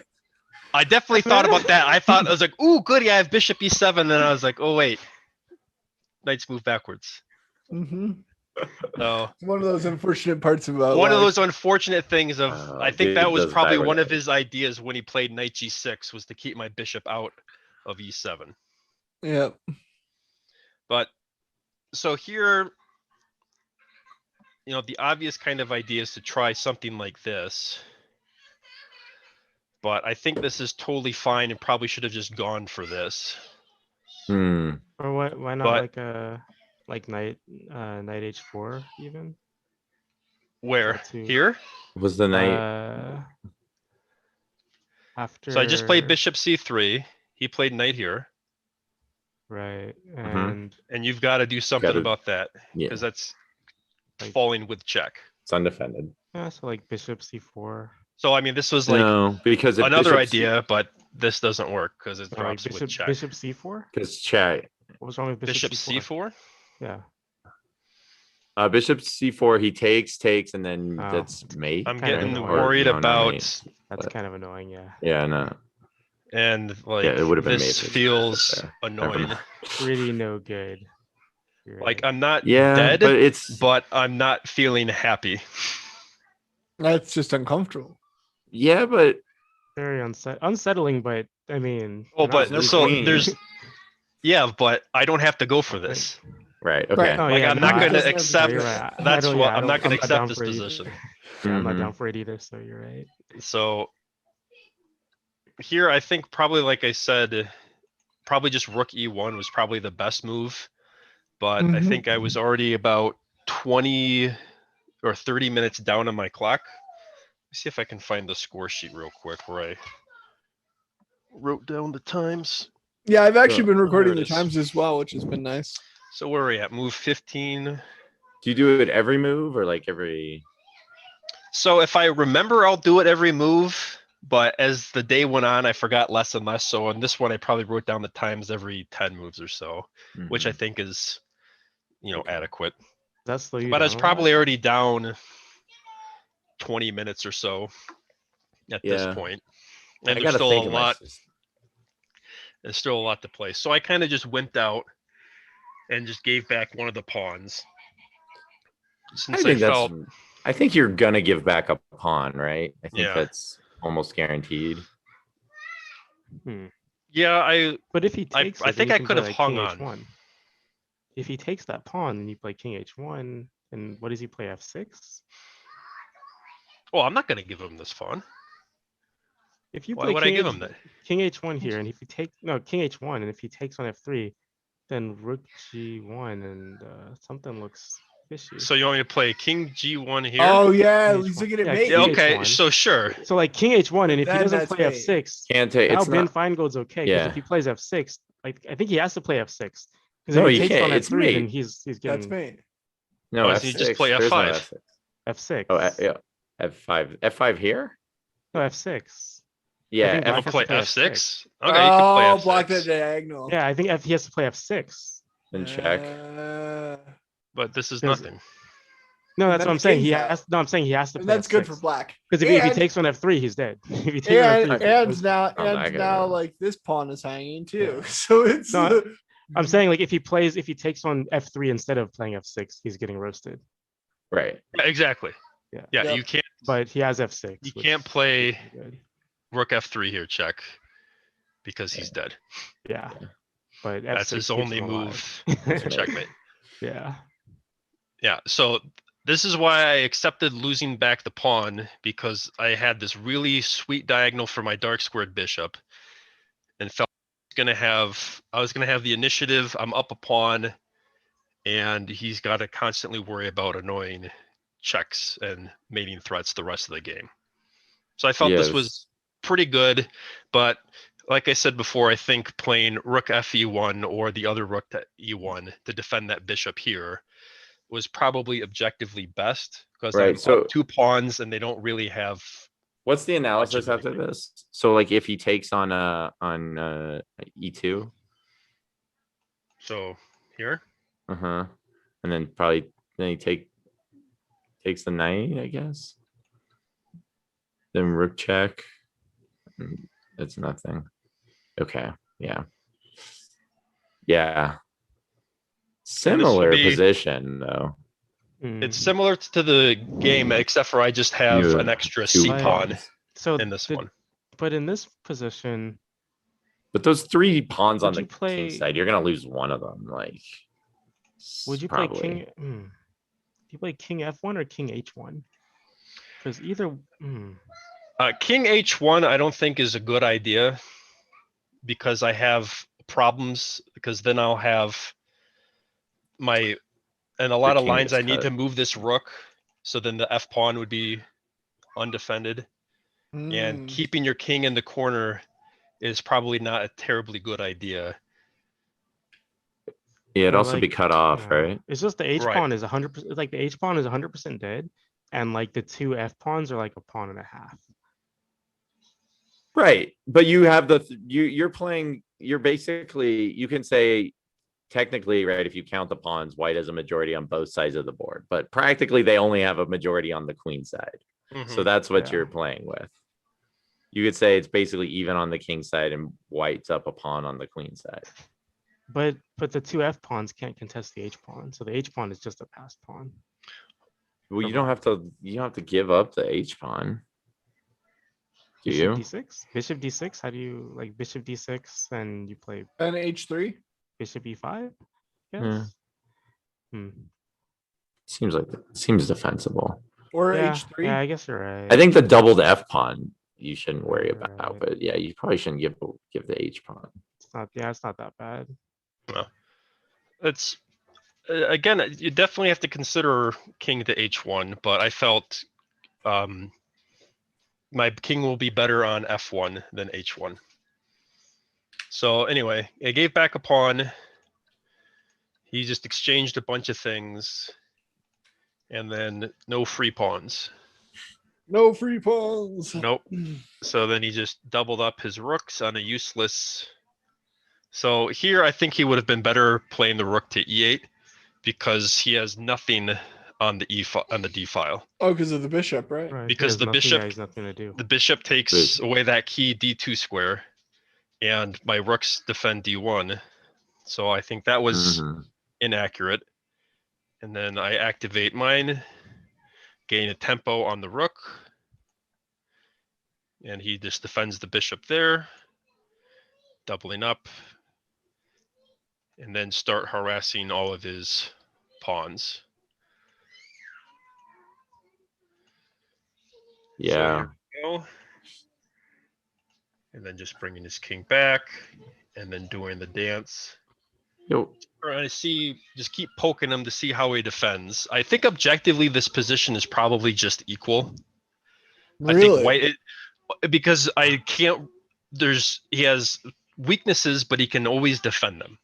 I definitely thought about that. I was like, ooh, goody, I have bishop e7. And I was like, oh, wait. Knights move backwards. hmm So One of those unfortunate parts about one of life. those unfortunate things of, Oh, I think dude, that was those probably backward one of knights. his ideas when he played knight g6 was to keep my bishop out of e7. Yeah. But so here, the obvious kind of idea is to try something like this. But I think this is totally fine and probably should have just gone for this. Hmm. Or why not But- like knight h4 even? Where? two. Here? Was the knight? After. So I just played bishop c3. He played knight here. Right, Mhm. And you've got to do something Gotta- about that Yeah, because that's Like- falling with check. it's undefended. so like bishop c4. So I mean, this was like No, because if another bishop idea, but this doesn't work because it No, like drops with bishop check. bishop c4. because chat What was wrong with Bishop c4? c4. Yeah, bishop c4, he takes, and then Oh. that's mate. I'm Kind of getting annoying. worried no, not about, mate. that's But- kind of annoying. Yeah, Yeah, no. and like it would've been this mate if feels there. Never annoying. mind. pretty no good. You're Like right. I'm not Yeah, dead, but it's but I'm not feeling happy. That's just uncomfortable. yeah, but Very unsettling, but I mean. Oh, we're not but There's so no losing. queen. there's, yeah, but I don't have to go for this. right. Right. Okay. No, Like yeah, I'm no, not I- going just to have to accept. do you're it. right. I That's don't- what yeah, I I'm not don't- going to I'm down accept this for it either. position. Yeah, I'm not Mhm. down for it either. So you're right. So here, I think probably like I said, probably just rook e1 was probably the best move, but I Mhm. think I was already about 20 or 30 minutes down on my clock. Let's see if I can find the score sheet real quick where I wrote down the times. Yeah, I've actually been there recording it the is. times as well, which has been nice. So where are we at? Move 15. Do you do it every move or like every? So if I remember, I'll do it every move. But as the day went on, I forgot less and less. So on this one, I probably wrote down the times every 10 moves or so, which I Mhm. think is, Okay. adequate. That's slow you But I down was a lot? probably already down 20 minutes or so at Yeah. this point. I And there's gotta still a think of my lot. sys- There's still a lot to play. So I kind of just went out and just gave back one of the pawns. Since I, think that's. felt, I think you're gonna give back a pawn, right? I think Yeah. that's almost guaranteed. yeah, But if he takes, I it, then think you I can could play, have like, hung king on. H1. If he takes that pawn, then you play king H1, and what does he play? F6. Oh, I'm not going to give him this pawn. If you Why play would I king give H- him that? king H1 here, and if you take king H1, and if he takes on F3, then rook G1, and something looks fishy. So you want me to play king G1 here? Oh yeah, King he's H1. looking at Yeah, mate. Yeah, king okay, H1. so sure. So like king H1, and if he Then doesn't that's play mate. F6, Can't take. now It's Ben not. Feingold's okay. Because Yeah. if he plays F6, like I think he has to play F6. Because No, if he you takes can't. on It's F3, then mate. he's That's getting mate. No, Why F6. doesn't he just play There's no F5? F6. F6. Oh, yeah. F5. F5 here. No, F6. Yeah. think You Black don't has to play play F6? Okay, you can play Oh, F6. block that diagonal. Yeah, I think he has to play F6. Then check. But this is Because- nothing. No, And that's then what I'm the saying. king's out. I'm saying he has to And play that's good for F6. black. Because if he And- takes on F3, he's dead. If he takes And, on F3, and he's- now not that and good now of a- like this pawn is hanging too. Yeah. So it's No, I'm saying like if he takes on F3 instead of playing F6, he's getting roasted. Right. Yeah, exactly. Yeah. Yeah, Yep. you can't But he has F6. You which can't play- isn't good. rook F3 here, check. Because he's dead. Yeah. But That's F6 his keeps only him move. alive. Checkmate. Yeah. Yeah, so this is why I accepted losing back the pawn, because I had this really sweet diagonal for my dark squared bishop and felt I was gonna have the initiative. I'm up a pawn, and he's got to constantly worry about annoying checks and mating threats the rest of the game. So I felt this Yes. was pretty good, but like I said before, I think playing rook fe1 or the other rook to e1 to defend that bishop here was probably objectively best, because Right, I'm so- up 2 pawns and they don't really have. What's the analysis of after anything. this? So like if he takes on E2, So here, and then probably then he takes the knight, I guess. Then rook check. That's nothing. Okay, yeah. Yeah. Similar be- position though. it's Mm. similar to the game, except for I just have You an extra Two c Like- pawn pawns. So in this the- one. But in this position, But those 3 pawns on Would the you play- king side, you're gonna lose one of them. Like, would you probably. play king? Do you play king F1 or king H1? Because either. King h1 I don't think is a good idea, because I have problems, because then I'll have and a lot of king lines gets I need cut. to move this rook, So then the F pawn would be undefended. And Mm. keeping your king in the corner is probably not a terribly good idea. Yeah, it'd Or, also be like, cut off, yeah. right? It's just the H Right. pawn is 100%, like the H pawn is 100% dead, and like the two F pawns are like a pawn and a half. Right. But you have you're playing, you're basically, you can say technically, right, if you count the pawns, white has a majority on both sides of the board, but practically they only have a majority on the queen side. So Mhm. that's what Yeah. you're playing with. You could say it's basically even on the king side and white's up a pawn on the queen side. But the two F pawns can't contest the H pawn, so the H pawn is just a passed pawn. Well, For you don't black. have to give up the H pawn. Do Bishop you? D6? Bishop D6? How do you like bishop D6 and you play And H3. bishop E5? Yes. Yeah. Hmm. Seems defensible. Or Yeah, H3. yeah, I guess you're right. I think the doubled F pawn you shouldn't worry about, Right. but yeah, you probably shouldn't give the H pawn. It's not. Yeah, it's not that bad. It's again, you definitely have to consider king to H1, but I felt my king will be better on F1 than H1. So anyway, I gave back a pawn. He just exchanged a bunch of things, and then no free pawns. No free pawns. Nope. So then he just doubled up his rooks on a useless. So here I think he would have been better playing the rook to E8 because he has nothing on the D file. Oh, because of the bishop, right? Right. he Because has the nothing- bishop- yeah, he's nothing to do. The bishop takes away that key D2 square, and my rooks defend D1. So I think that was Mhm. inaccurate. And then I activate mine, gain a tempo on the rook, and he just defends the bishop there, doubling up, and then start harassing all of his pawns. Yeah. So here we go. And then just bringing his king back, and then doing the dance. Yo, I see, just keep poking him to see how he defends. I think objectively this position is probably just equal. I think white, because I can't. He has weaknesses, but he can always defend them.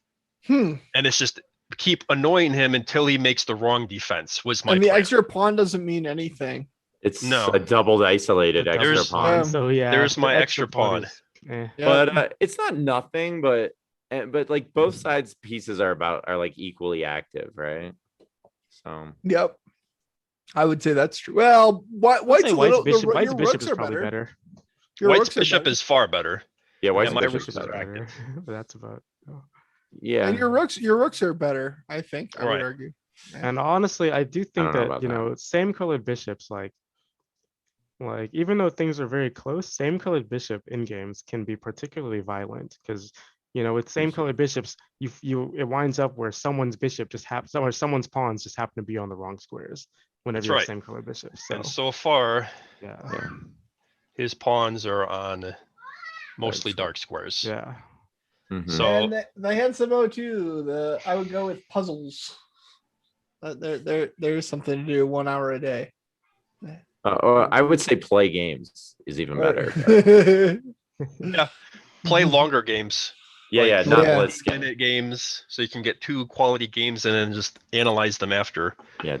And it's just keep annoying him until he makes the wrong defense. Was my And the plan. extra pawn doesn't mean anything. it's No. a doubled isolated The extra There's- pawn. So yeah, there's the my extra pawn. is- eh. Yeah. But it's not nothing, but like both sides pieces are like equally active, right? So Yep. I would say that's true. Well, I'd white's say a little. White's bishop, Your White's bishop rooks is are probably better. Your White's rooks are bishop better. is far better. yeah, white's my bishop's bishop is better. active. But that's about. Oh. Yeah, And your rooks are better. I think. I would Right. argue. And honestly, I do think don't know that, about you know, same colored bishops, like even though things are very close, same colored bishop in games can be particularly violent because, you know, with same colored bishops, it winds up where someone's bishop just happens, or someone's pawns just happen to be on the wrong squares whenever That's you have right. same colored bishops. So And so far, yeah, his pawns are on mostly Dark dark squares. yeah. Mhm. So And the handsome O2, I would go with puzzles. There's something to do 1 hour a day. or I would say play games is even better. play longer games. Yeah, Like, not Yeah. blitz game. Minute games, so you can get 2 quality games and then just analyze them after. Yeah,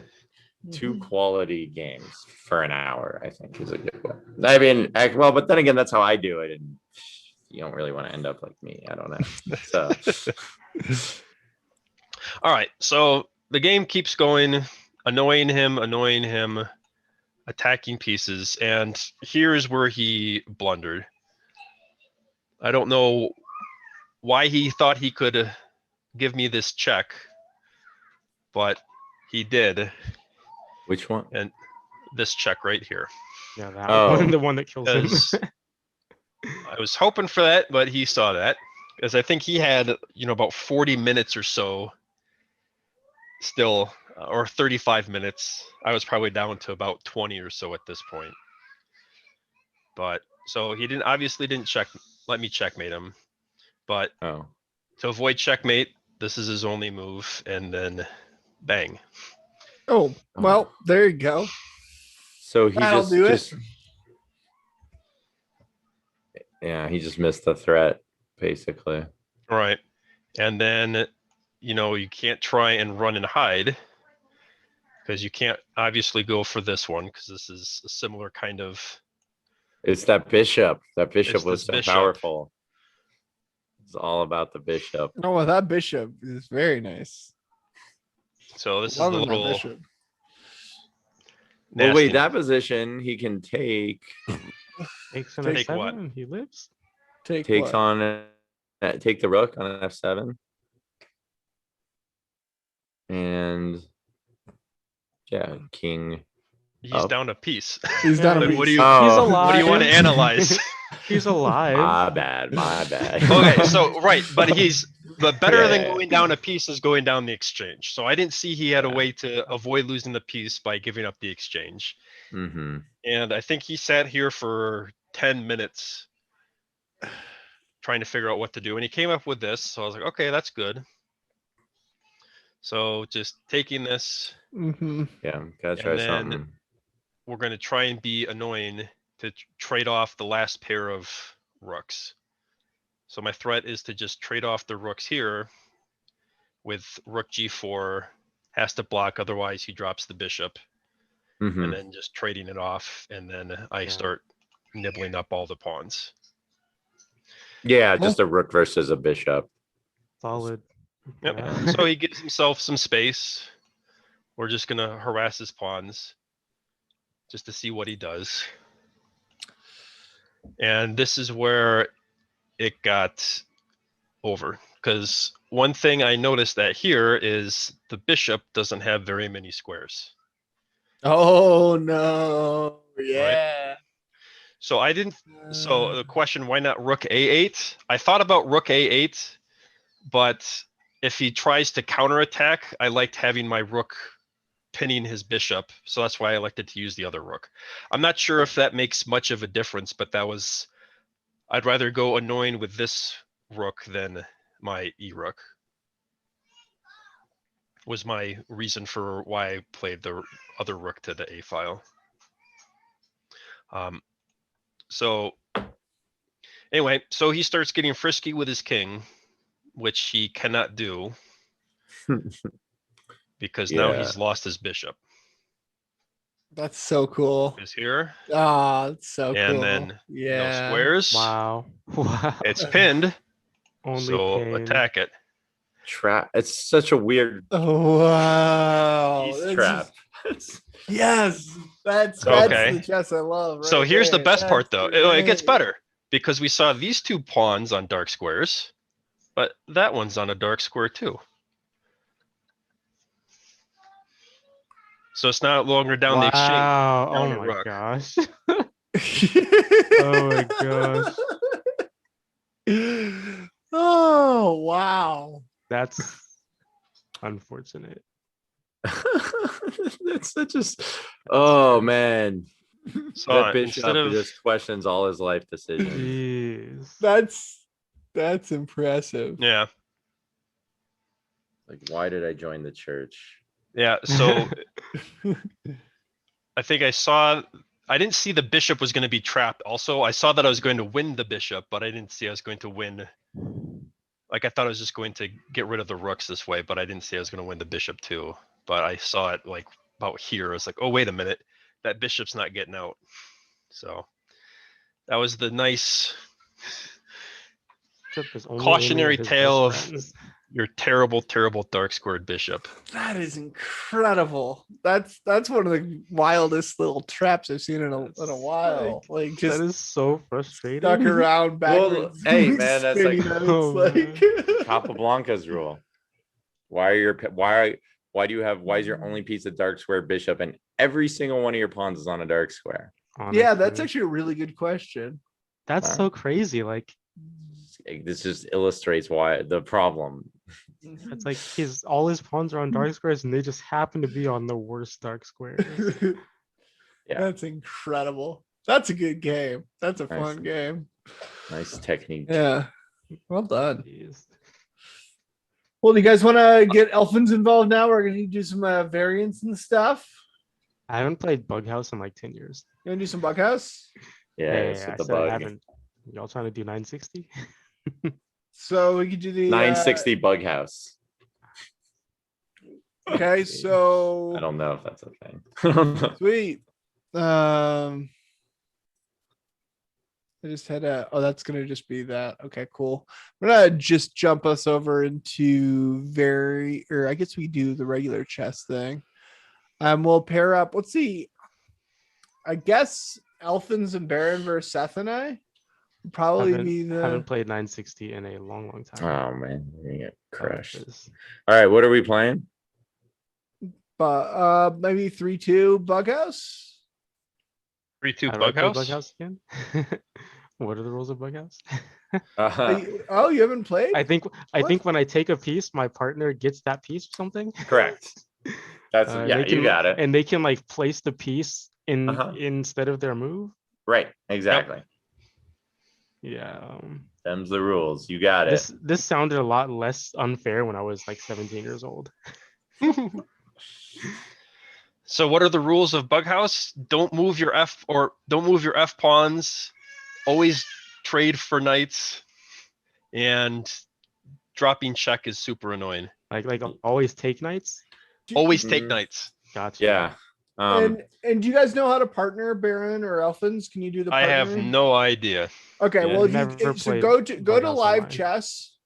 2 quality games for an hour, I think is a good one. I mean, well, but then again, that's how I do it, and you don't really want to end up like me. I don't know. So All right, so the game keeps going, annoying him, attacking pieces, and here's where he blundered. I don't know why he thought he could give me this check, but he did. which one? And this check right here. Yeah, that Oh. one, the one that kills him. Because I was hoping for that, but he saw that. Because I think he had, about 40 minutes or so still, or 35 minutes. I was probably down to about 20 or so at this point. But so he obviously didn't let me checkmate him. But Oh, to avoid checkmate, this is his only move, and then bang. Oh, well, there you go. So he That'll just, do it. just yeah, he just missed the threat, basically. Right. And then, you can't try and run and hide because you can't obviously go for this one because this is a similar kind of. It's that bishop. That bishop It's was this so bishop. powerful. It's all about the bishop. Oh, well, that bishop is very nice. So this Loving is the that little. bishop. Well, wait, nasty- that position he can take Takes an Take F7 what? and he lives. Take takes what? on take the rook on an f7. And yeah, king. He's up. down a piece. He's done Yeah, a But what do piece. you? Oh. He's What alive. What do you want to analyze? He's alive. My bad, my bad. Okay, so right, but better than Yeah. going down a piece is going down the exchange. So I didn't see he had a Yeah. way to avoid losing the piece by giving up the exchange. Mm-hmm. And I think he sat here for 10 minutes trying to figure out what to do. And he came up with this. So I was like, okay, that's good. So just taking this, Mm-hmm. Yeah, gotta And try then- something. we're going to try and be annoying to trade off the last pair of rooks. So my threat is to just trade off the rooks here with rook g4, has to block, otherwise he drops the bishop, Mhm. and then just trading it off, and then I Yeah. start nibbling up all the pawns. Yeah, just a rook versus a bishop. Solid. Yep. Yeah. So he gives himself some space. We're just gonna harass his pawns just to see what he does. And this is where it got over, because one thing I noticed that here is the bishop doesn't have very many squares. Oh no. Yeah. So I didn't. So the question, why not rook a8? I thought about rook a8, but if he tries to counterattack, I liked having my rook pinning his bishop. So that's why I elected to use the other rook. I'm not sure if that makes much of a difference, but I'd rather go annoying with this rook than my e rook. Was my reason for why I played the other rook to the a file. So anyway, so he starts getting frisky with his king, which he cannot do because now Yeah. he's lost his bishop. That's so cool. Is here, Ah, that's so cool. and then yeah. no squares. Wow. Wow. It's pinned, Only so pain. attack it. Trap. It's such a weird Oh wow. piece That's trap. just- yes. That's Okay. the chess I love. So right here's the there. best part, That's though. It gets great. better because we saw these two pawns on dark squares, but that one's on a dark square too. So it's not longer down the exchange. Wow. down Oh a my rook. gosh. Oh my gosh. Oh wow. That's unfortunate. That's such a. Oh man, So that bishop instead of just questions all his life decisions. Jeez. That's impressive. yeah, Like, why did I join the church? yeah. So I think I didn't see the bishop was going to be trapped. Also, I saw that I was going to win the bishop, but I didn't see I was going to win. Like I thought I was just going to get rid of the rooks this way, but I didn't see I was going to win the bishop too. But I saw it like about here. I was like, oh wait a minute, that bishop's not getting out. So that was the nice Bishop is only Cautionary aiming at his tale best of- friends. your terrible, terrible dark squared bishop. That is incredible. That's one of the wildest little traps I've seen in a while. Like That just is so frustrating. stuck around Well, backwards. hey, man, that's like- spinning and Oh, it's like Capablanca's rule. Why do you have why is your only piece of dark square bishop and every single one of your pawns is on a dark square? yeah, that's honestly. actually a really good question. That's so crazy. Like This just illustrates why the problem. it's like all his pawns are on dark squares and they just happen to be on the worst dark squares. Yeah. That's incredible. That's a good game. That's a Nice. fun game. Nice technique. Yeah. Well done. Jeez. Well, do you guys want to get Elfins involved now? We're going to do some variants and stuff. I haven't played Bug House in like 10 years. You wanna do some Bughouse? Yeah, it's I with the said I bug. haven't. Y'all trying to do 960? So we could do the 960 bug house. Okay, I so don't know if that's a thing. sweet. I just had a, oh, that's gonna just be that. Okay, cool. I'm gonna just jump us over into or I guess we do the regular chess thing. We'll pair up, let's see. I guess Elfins and Baron versus Seth and I would probably be Haven't the, played 960 in a long time. Oh man, you're gonna get That crushed. is- All right, what are we playing? but maybe 3-2 Bughouse. 3-2 How do I play Bughouse? Bug House again? What are the rules of Bug House? Oh, you haven't played? I think What? when I take a piece, my partner gets that piece or something. Correct. That's And yeah, they you can- got it. And they can like place the piece in Uh-huh. instead of their move. Right, exactly. Yeah. Them's the rules. You got it. This sounded a lot less unfair when I was like 17 years old. So what are the rules of Bughouse? Don't move your F pawns. Always trade for knights, and dropping check is super annoying. Like always take knights. Always take Mhm. knights. Gotcha. Yeah. And do you guys know how to partner Baron or Elfins? Can you do the I have partnering? no idea. Okay, Yeah. well, if Never you so played go to Bughouse live online. chess.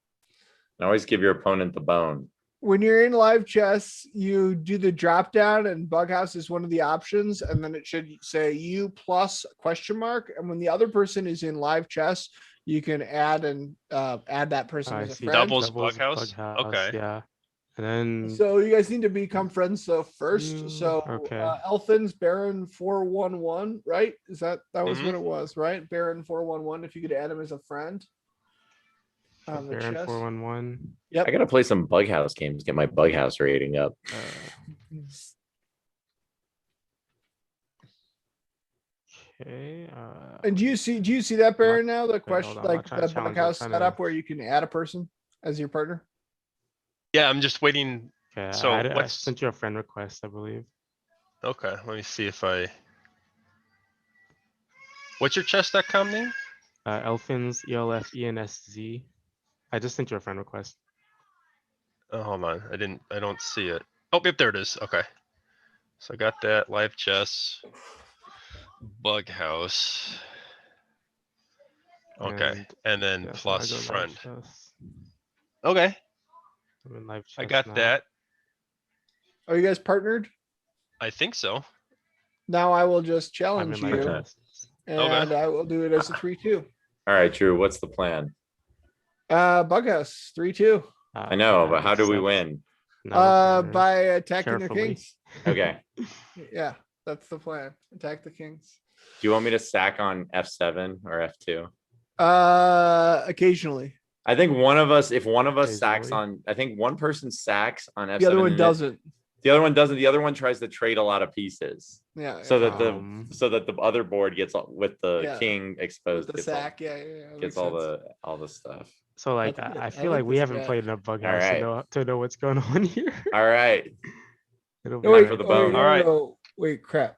always give your opponent the bone. When you're in live chess, you do the drop down, and Bughouse is one of the options, and then it should say you plus ? And when the other person is in live chess, you can add that person I as a see. friend. Doubles Bughouse? Okay. Yeah. And then So you guys need to become friends. So first, Mm, so okay. Elfins Baron 411, right? Is that was Mhm. what it was, right? Baron 411. If you could add him as a friend. On the Baron chess. 411. Yep. I gotta play some bug house games, get my bug house rating up. Okay. And do you see that Baron now? The question, hold on, I'm like trying the to challenge it, Bughouse trying setup to- where you can add a person as your partner. Yeah, I'm just waiting. Okay. So I what's sent you a friend request, I believe. okay? Let me see if I. What's your chess.com name? Elfins ELFENSZ. I just sent you a friend request. Oh, hold on. I don't see it. Oh, yep, there it is. Okay. So I got that live chess. Bughouse. Okay. And then yeah, so I plus go live friend. chess. Okay. I'm in live I chess got now. that. Are you guys partnered? I think so. Now I will just I'm challenge in live you, chess. and I will do it as a 3-2. All right, Drew, what's the plan? Bughouse 3-2. I know, that but how do we makes sense. win? Now we're By attacking their carefully. kings. Okay. Yeah, that's the plan. Attack the kings. Do you want me to sack on F7 or F2? Occasionally. I think one of us, if one of us sacks Occasionally. on, I think one person sacks on F7. The other one and then doesn't. The other one doesn't. The other one tries to trade a lot of pieces Yeah. so that Um, the other board gets with the Yeah. king exposed. the gets sack. Yeah. Gets makes all sense. the stuff. So like That's good. I I feel like like we this haven't guy. played enough bug All house right. to know what's going on here. All right. It'll No, Time wait, for the oh, bone. wait, no, All right. no, wait, crap.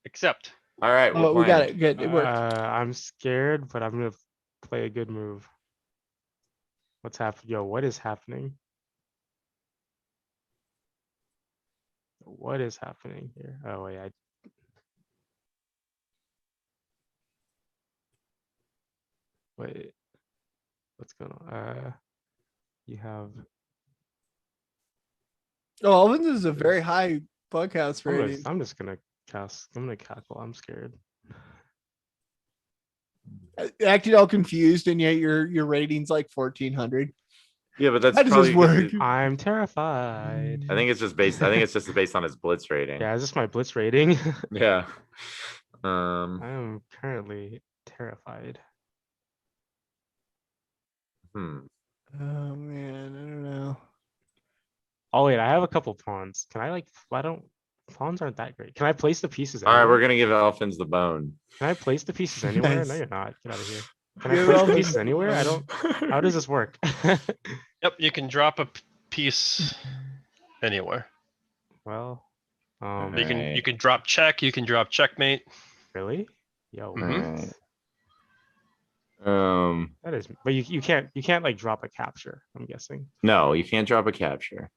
Accept. All right. Oh, we got it. Good. It worked. I'm scared, but I'm gonna play a good move. What's happening? Yo, what is happening? What is happening here? Oh wait, wait. What's going on? You have. Oh, Elvins is a very high Bughouse rating. I'm just gonna cast. I'm gonna cackle. I'm scared. Acted all confused, and yet your rating's like 1400. Yeah, but that's How does probably this work? I'm terrified. I think it's just based. I think it's just based on his blitz rating. Yeah, is this my blitz rating? Yeah. I am currently terrified. Hmm. Oh man, I don't know. Oh wait, I have a couple pawns. Can I like? I don't. Pawns aren't that great. Can I place the pieces? All right, Anywhere? we're gonna give Elfins the bone. Can I place the pieces anywhere? No, Nice. you're not. Get out of here. Can I Give place the Elfins pieces the anywhere? I don't. How does this work? Yep, you can drop a piece anywhere. Well, You can Alright. you can drop check. You can drop checkmate. Really? Yo, Mhm. what? Alright. That is, but you can't like drop a capture, I'm guessing. No, you can't drop a capture.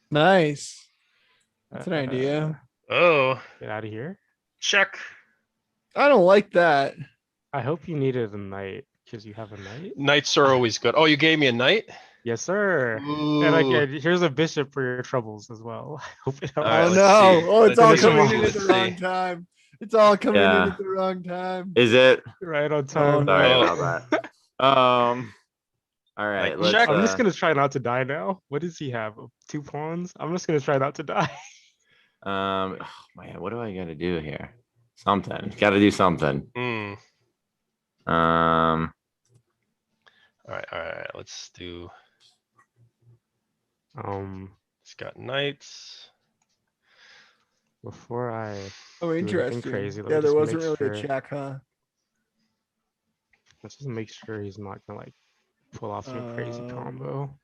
Nice. That's an idea. Oh, Get out of here. check. I don't like that. I hope you needed a knight because you have a knight. Knights are always good. Oh, you gave me a knight. Yes, sir. And Ooh. again, here's a bishop for your troubles as well. I hope it helps. All right, Oh let's no. see. Oh, it's all Let's see. coming in at Let's the see. wrong time. It's all coming in Yeah. at the wrong time. Is it? Right on time. no. Sorry Oh. about that. All right. Like, Let's. check. I'm just gonna try not to die now. What does he have? 2 pawns? I'm just gonna try not to die. Oh, man, what do I gotta do here? Something. Gotta do something. Mm. Um. All right. Let's do. Before It's got knights. I Oh, anything interesting. crazy, let me Yeah, there just wasn't make really sure. a check, huh? let's just make sure he's not gonna like pull off some crazy combo.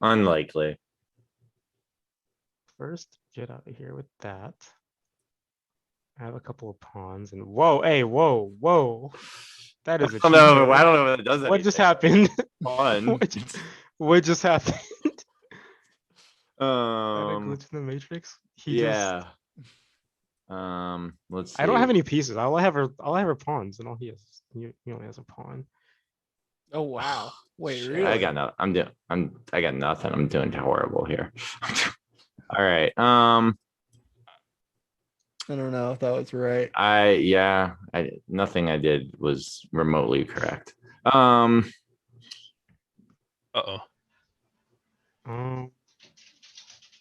Unlikely. First, get out of here with that. I have a couple of pawns and whoa. That is a I don't know. cheater. I don't know if it does anything. What just happened? Fun. what just happened? That a Um. glitch in the matrix? He just Yeah. Let's see. I don't have any pieces. All I have are pawns, and all he has he only has a pawn. Oh wow. Wait, Shit, really? I got nothing. I got nothing. I'm doing horrible here. All right. I don't know if that was right. Nothing I did was remotely correct. Uh-oh.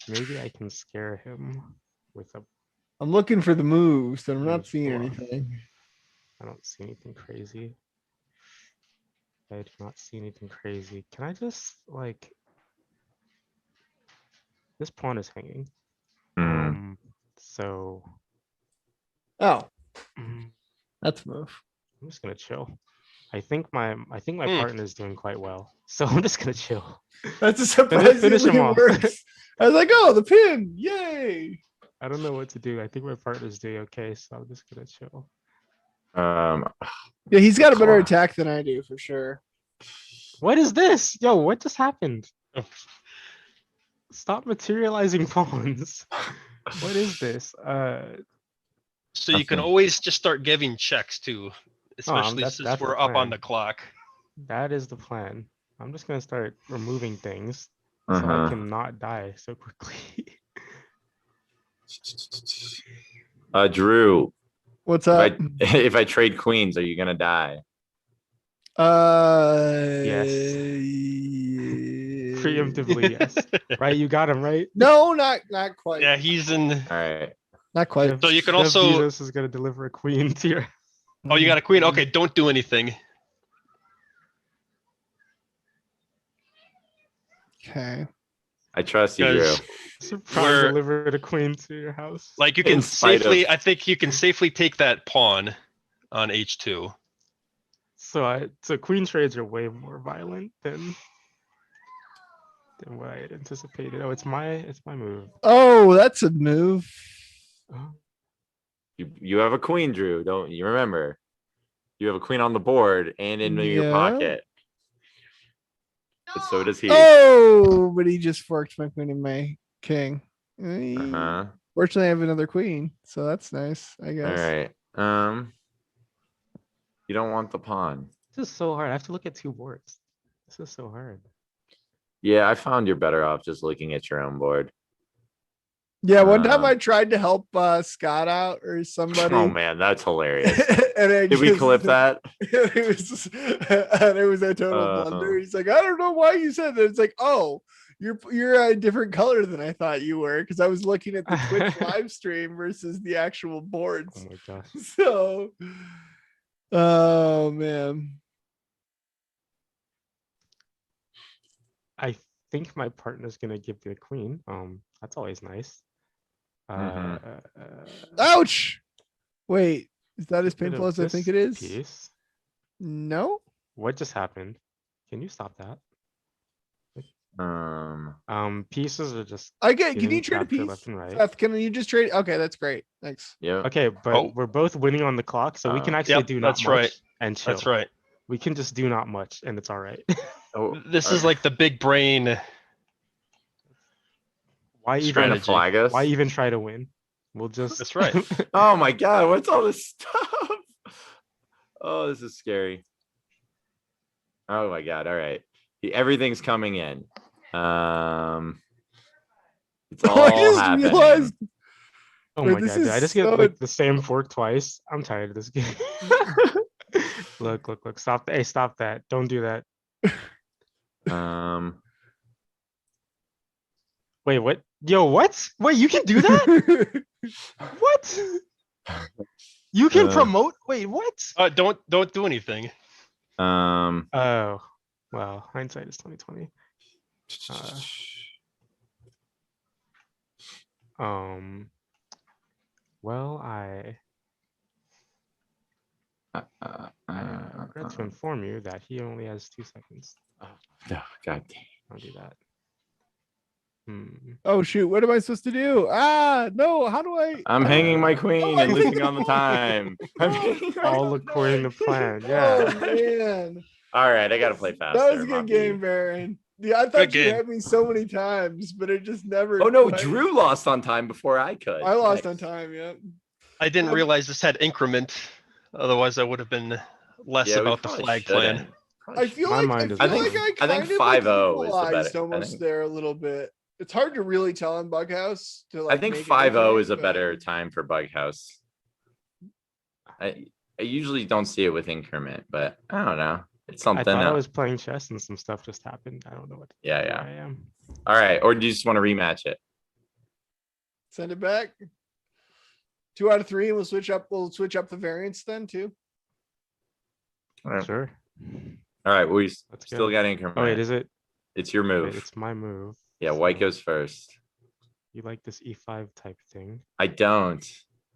Maybe I can scare him with a. I'm looking for the moves, and I'm not Huge seeing bluff. anything. I don't see anything crazy. I do not see anything crazy. Can I just like? This pawn is hanging. So Oh, mm, that's a move. I'm just gonna chill. I think my Hmm. partner is doing quite well, so I'm just gonna chill. That's a finish him surprisingly off. works. I was like, oh, the pin, yay! I don't know what to do. I think my partner's doing okay, so I'm just gonna chill. Yeah, he's got a better Claw. attack than I do for sure. What is this? Yo, what just happened? Stop materializing pawns. What is this? So you can Nothing. always just start giving checks too, especially that's since the we're up on plan. the clock. That is the plan. I'm just gonna start removing things so I cannot die so quickly. Drew, What's up? if I trade queens, are you gonna die? Preemptively, yes. Right, you got him right. No, not quite. Yeah, he's in. All right. Not quite. Jeff- So you can Jeff also- Bezos is gonna deliver a queen to your. Oh, you got a queen. Okay, don't do anything. Okay. I trust you, Drew. Because Surprise We're- delivered a queen to your house. like you In can spite safely, of- I think you can safely take that pawn on h2. So queen trades are way more violent than what I had anticipated. Oh, it's my move. Oh, that's a move. Oh, You have a queen, Drew. Don't you remember? You have a queen on the board and in your Yeah. pocket. But so does he. Oh, but he just forked my queen and my king. Uh-huh. Fortunately, I have another queen, so that's nice, I All guess. right. You don't want the pawn. this is so hard. I have to look at 2 boards. This is so hard. Yeah, I found you're better off just looking at your own board. Yeah, one time Uh, I tried to help Scott out or somebody. Oh man, that's hilarious. And I Did we just- clip that? it was a total blunder. He's like, I don't know why you said that. It's like, oh, you're a different color than I thought you were, because I was looking at the Twitch live stream versus the actual Oh boards. my gosh. So, oh man. I think my partner's gonna give me a queen. That's always nice. Ouch. Wait, is that as Bit of painful as I think this it is? piece. No. What just happened? Can you stop that? Pieces are just I get. Can getting you trade a captured piece? left and right. Seth, can you just trade? Okay, that's great. Thanks. Yeah. Okay, but Oh. we're both winning on the clock, so we can actually Yep, do not that's much right. and chill. That's right. We can just do not much, and it's all right. Oh, This is like the big brain Why he's trying to even? strategy. flag us. Why even try to win? We'll just. That's right. Oh my god, what's all this stuff? Oh, this is scary. Oh my god, all right. Everything's coming in. It's I all just happening. realized. Oh Wait, my this god! Did I is just get so- like the same fork twice? I'm tired of this game. Look! Stop! Hey, stop that! Don't do that. Wait, what? Yo, what? Wait, you can do that? What? You can Uh, promote? Wait, what? Don't do anything. Oh, well, hindsight is 2020. Well, I regret to inform you that he only has 2 seconds. oh, god damn. Don't do that. Oh shoot! What am I supposed to do? Ah, no! How do I? I'm hanging my queen I and think- losing on the time. I'm hanging my- All according to plan. Oh Yeah. man, all right, I gotta play faster. that was a my good game, B. Baron. Yeah, I Good thought you game. had me so many times, but it just never. Oh no, quite- Drew lost on time before I could. I lost on Nice. time. Yep. I didn't Um, realize this had increment. Otherwise, I would have been less Yeah, we about the probably flag plan. shouldn't. Probably I feel My like mind is I feel blown. like I think kind of 5-0 is the equalized better- I almost think- there a little bit. It's hard to really tell in Bughouse. To I like think make it 5-0 accurate, is a but- better time for Bughouse. I usually don't see it with increment, but I don't know. It's I something. thought I else. was playing chess and some stuff just happened. I don't know what. Yeah, where yeah. I am. All right, or do you just want to rematch it? Send it back. 2 out of 3, and we'll switch up. We'll switch up the variants then too. All right. Sure. All right, we Let's still go. got increment. Oh wait, is it? It's your Wait, move. it's my move. Yeah, white so goes first. You like this E5 type thing? I don't.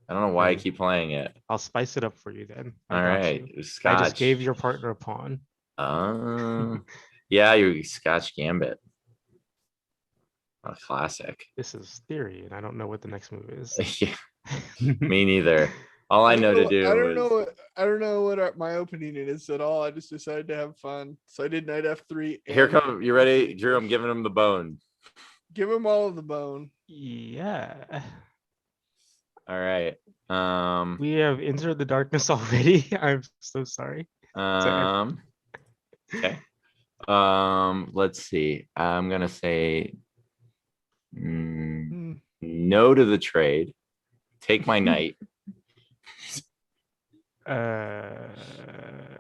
I don't know why I Hmm. keep playing it. I'll spice it up for you then. I All got right, you. it was I Scotch. just gave your partner a pawn. Yeah, you Scotch Gambit. A classic. This is theory, and I don't know what the next move is. Yeah, me neither. All I know to do I don't is know. I don't know what my opening is at all. I just decided to have fun, so I did knight F3. here and come. You ready, Drew? I'm giving him the bone. Give him all of the bone. Yeah. All right. We have entered the darkness already. I'm so sorry. Okay. Let's see. I'm gonna say Hmm. no to the trade. Take my knight.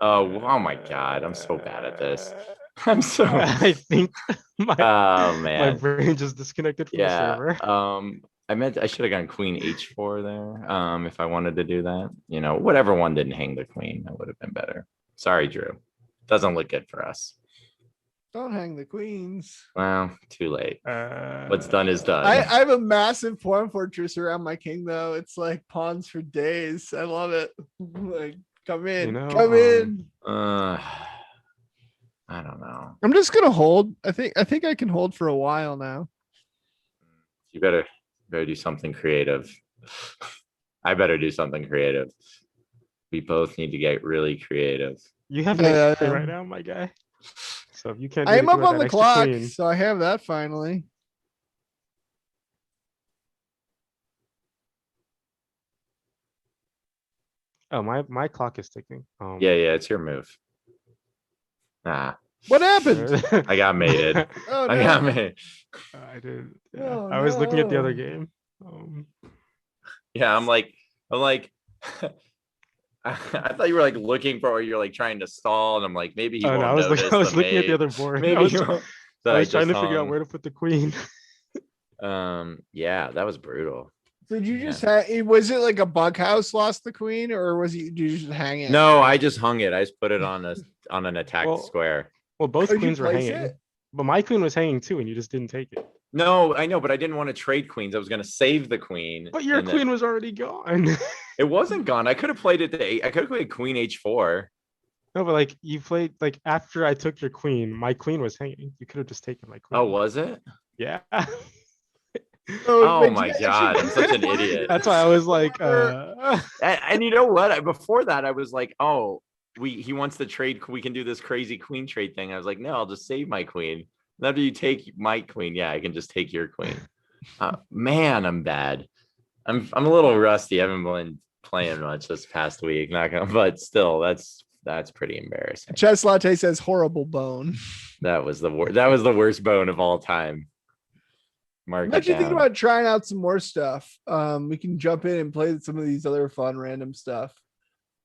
Oh my God, I'm so bad at this. I'm so. I think my, Oh my man. brain just disconnected from the Yeah. server. I should have gone queen h4 there. If I wanted to do that, whatever one didn't hang the queen, that would have been better. Sorry, Drew. Doesn't look good for us. Don't hang the queens. Well, too late. What's Uh, done is done. I have a massive pawn fortress around my king though. It's like pawns for days. I love it. Like come in, know, come in. I don't know. I'm just gonna hold. I think I can hold for a while now. You better do something creative. I better do something creative. We both need to get really creative. You have an Yeah, extra yeah. right now, my guy. So if you can't, do I am anything up with on that the extra clock, queen- so I have that finally. Oh, my clock is ticking. Yeah, it's your move. Ah, What happened? I got mated. Oh I got no. mated. I did. Yeah. Oh, I was looking at the other no. game. Yeah, I'm like, I thought you were like looking for, or you're like trying to stall, and I'm like, maybe he Oh, won't no, I was, notice I was the looking at the mate. other board. Maybe I was, he won't. I So was trying to just figure out hung. where to put the queen. Yeah, that was brutal. So did you just have? Was it like a bug house lost the queen, or was it? Did you just hang it? No, I just hung it. I just put it on an attacked Well, square. Well, both Oh, did you queens were place hanging, it? but my queen was hanging too, and you just didn't take it. No, I know, but I didn't want to trade queens. I was gonna save the queen. But your and then- queen was already gone. It wasn't gone. I could have played it to I could have played queen h4. No, but like you played like after I took your queen, my queen was hanging. You could have just taken my queen. Oh, was it? Yeah. Oh wait, do my you actually- God, I'm such an idiot. That's why I was like, And you know what? Before that, I was like, oh, he wants to trade. We can do this crazy queen trade thing. I was like, no, I'll just save my queen. And after you take my queen, yeah, I can just take your queen. Man, I'm bad. I'm a little rusty. I haven't been playing much this past week. Not gonna, but still, that's pretty embarrassing. Chess Latte says horrible bone. That was the worst bone of all time. Mark I'm it actually thinking down. about trying out some more stuff. We can jump in and play some of these other fun random stuff.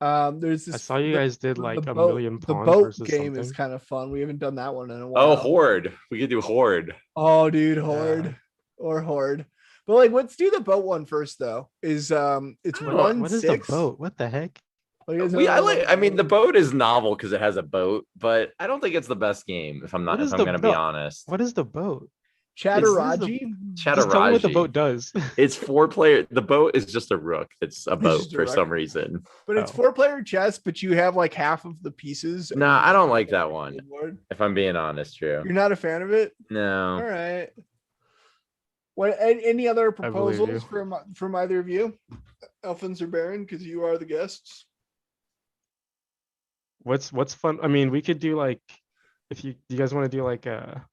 There's this. I saw you guys did like the a boat- million The pawns boat versus game something. is kind of fun. We haven't done that one in a while. Oh, Horde. We could do Horde. Oh, dude, Horde or Horde. But like, let's do the boat one first, though. It's What is the 1-6. boat? What the heck? I mean, the boat is novel because it has a boat, but I don't think it's the best game. If I'm What is gonna be no, honest. What is the boat? Chatterajee. Just tell me what the Chatterajee. boat does. It's 4-player. The boat is just a rook. It's a boat just a for rook. some reason. But it's Oh. 4-player chess, but you have like half of the pieces. Nah, I don't like that one. Board. If I'm being honest, Drew. You're not a fan of it? All No. right. What? Any other believe proposals you. from either of you, Elfins or Baron? Because you are the guests. What's fun? I mean, we could do like if you guys want to do like a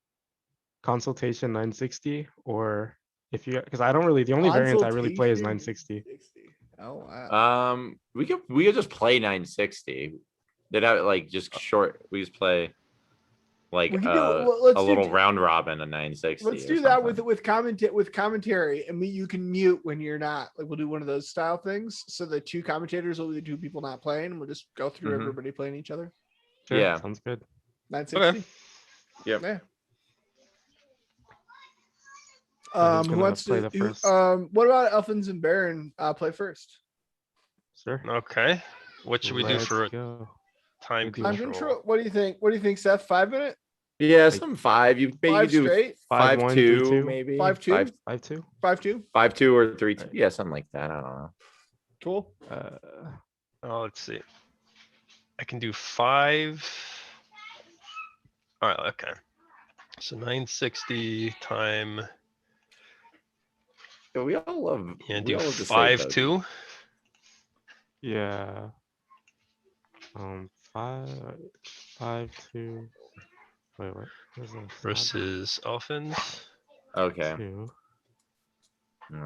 consultation 960 or if you because I don't really the only variant I really play is Consultation 960. 60. Oh wow. We could just play 960. Did I like just short? We just play like We can a little round robin of 960. Let's or do that something. with commentary, and you can mute when you're not. Like we'll do one of those style things. So the two commentators will be the two people not playing, and we'll just go through Mhm. everybody playing each other. Sure, Yeah. sounds good. 960. Yep. Yeah. who's Who gonna wants play to? the first? What about Elfins and Baron? Play first. Sure. Okay. What should we do Let's for go. time do Time control? control. What do you think? What do you think, Seth? 5 minute? Yeah, some 5. You maybe Five do straight? 5-1, 5-2, 3-2. maybe 5-2? 5-2. 5-2. 5-2 or 3-2. Yeah, something like that. I don't know. Cool. Oh, let's see. I can do 5. All right, okay. So 960 time, Yeah, we all love. yeah, we do all love to say Dojo. 5-2. Yeah. 5-2. Wait, what? What is this? Versus Elfins. Okay. 2.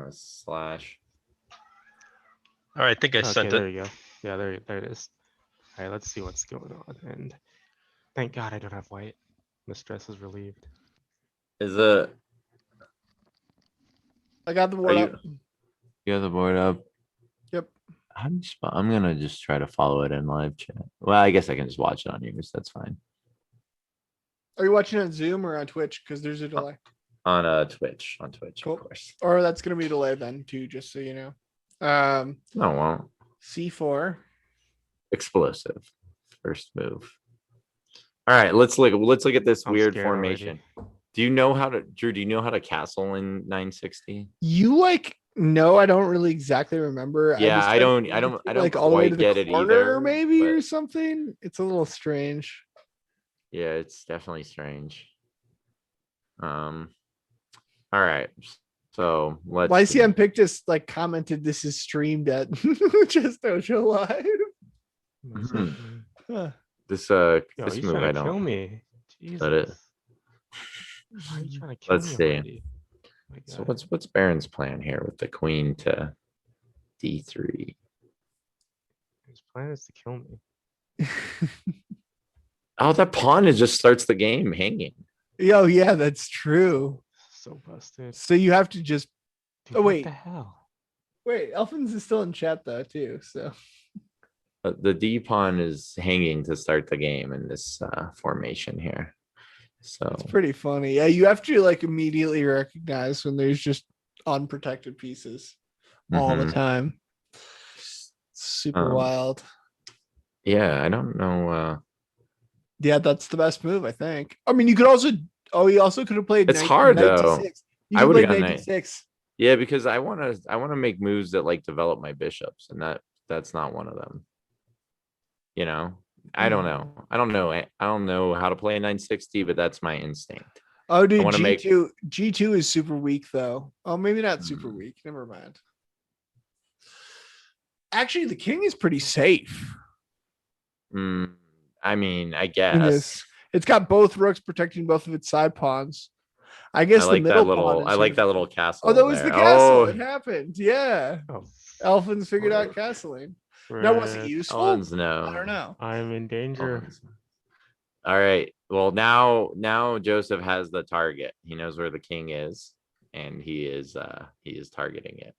Slash. All right, I think I Okay, sent there it. you go. Yeah, there it is. All right, let's see what's going on. And thank God I don't have white. The stress is relieved. Is it? I got the Are board you? up. You have the board up. Yep. I'm gonna just try to follow it in live chat. Well, I guess I can just watch it on yours. That's fine. Are you watching on Zoom or on Twitch? Because there's a delay. On Twitch. Cool. Of course. Or that's gonna be a delay then too, just so you know. No, it won't. C4. Explosive. First move. All right, let's look at this I'm weird scared already. formation. Do you know how to, Drew? Do you know how to castle in 960? You like no, I don't really exactly remember. Yeah, just I don't don't like all the way quite to the get it corner, either, maybe or but- something. It's a little strange. Yeah, it's definitely strange. All right. So let's see. YCM Pick just like commented this is streamed at just Dojo Live. Mhm. Huh. This Yo, this you move trying I to kill don't. me? Jesus. That it? Why are you trying to kill Let's me see. already? My So God. what's Baron's plan here with the queen to D3? His plan is to kill me. Oh, that pawn is just starts the game hanging. Yo, yeah, that's true. So busted. So you have to just Dude, Oh, what wait. the hell? wait. Elfins is still in chat though, too. So The D pawn is hanging to start the game in this formation here. So it's pretty funny. Yeah, you have to like immediately recognize when there's just unprotected pieces all the mhm. time. Super Um, wild. Yeah, I don't know. Yeah, that's the best move, I think. I mean, you could also. Oh, you also could have played. It's hard, though. 96. You I could would've play gone 96. Yeah, because I wanna make moves that like develop my bishops, and that's not one of them. You know, I don't know. I don't know. I don't know how to play a 960, but that's my instinct. Oh, dude, wanna make- G2 is super weak though. Oh, maybe not super Hmm. weak. Never mind. Actually, the king is pretty safe. I mean, I in guess. this. It's got both rooks protecting both of its side pawns. I guess I the like middle that little. pawn is I sort like of- that little castle. Oh, that was there. the castle. Oh, It happened. Yeah. Oh, Elfins figured out frick, castling. Now, was it frick. useful? Ellen's no. I don't know. I'm in danger. Ellen's- All right. Well, now Joseph has the target. He knows where the king is, and he is targeting it.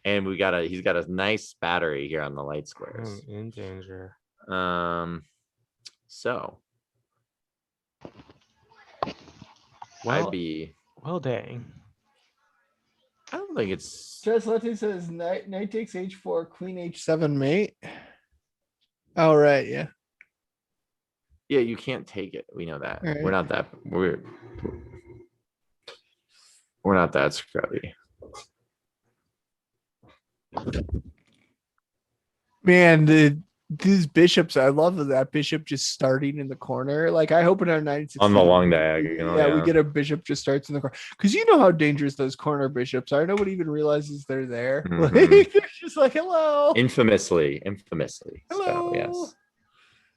And he's got a nice battery here on the light I'm squares. in danger. So Well, I dang. don't think it's Cheslete says knight takes h4, queen h7 mate. Oh, right. Yeah. yeah, you can't take it. We know that. All right. We're not that scrubby. Man, these bishops, I love that bishop just starting in the corner. Like, I hope in our 916 On the long diagonal, we yeah. get a bishop just starts in the corner, because you know how dangerous those corner bishops are. Nobody even realizes they're there. Mhm. Like, they're just like, hello. Infamously. So Hello. yes.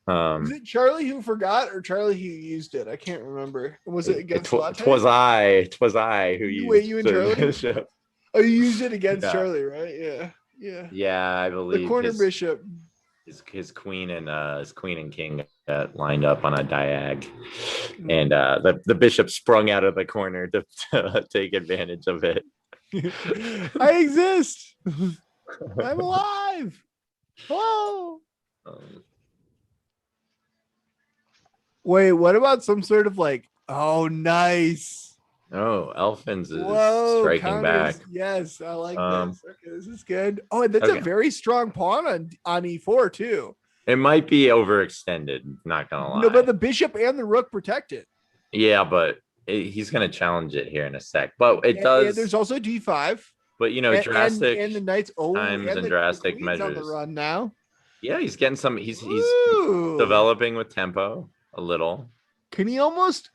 Was it Charlie who forgot or Charlie who used it? I can't remember. Was it against Latte? Twas I who used Wait, you and the Charlie? bishop. Oh, you used it against Yeah. Charlie, right? Yeah. Yeah. Yeah, I The believe corner bishop. his queen and king got lined up on a diag, Mm. and the bishop sprung out of the corner to take advantage of it. I exist. I'm alive. Hello. Um, Wait, what about some sort of like, oh, nice. oh, Elfins is Whoa, striking counters. back. Yes, I like Um, this. Okay, this is good. Oh, and that's okay. a very strong pawn on e4 too. It might be overextended. Not gonna lie. No, but the bishop and the rook protect it. Yeah, but he's gonna challenge it here in a sec. But it And does. there's also d5. But you know, drastic. and the knights. Oh, times and the drastic queen's on the measures. run now. Yeah, he's getting some. He's Ooh. developing with tempo a little. Can he almost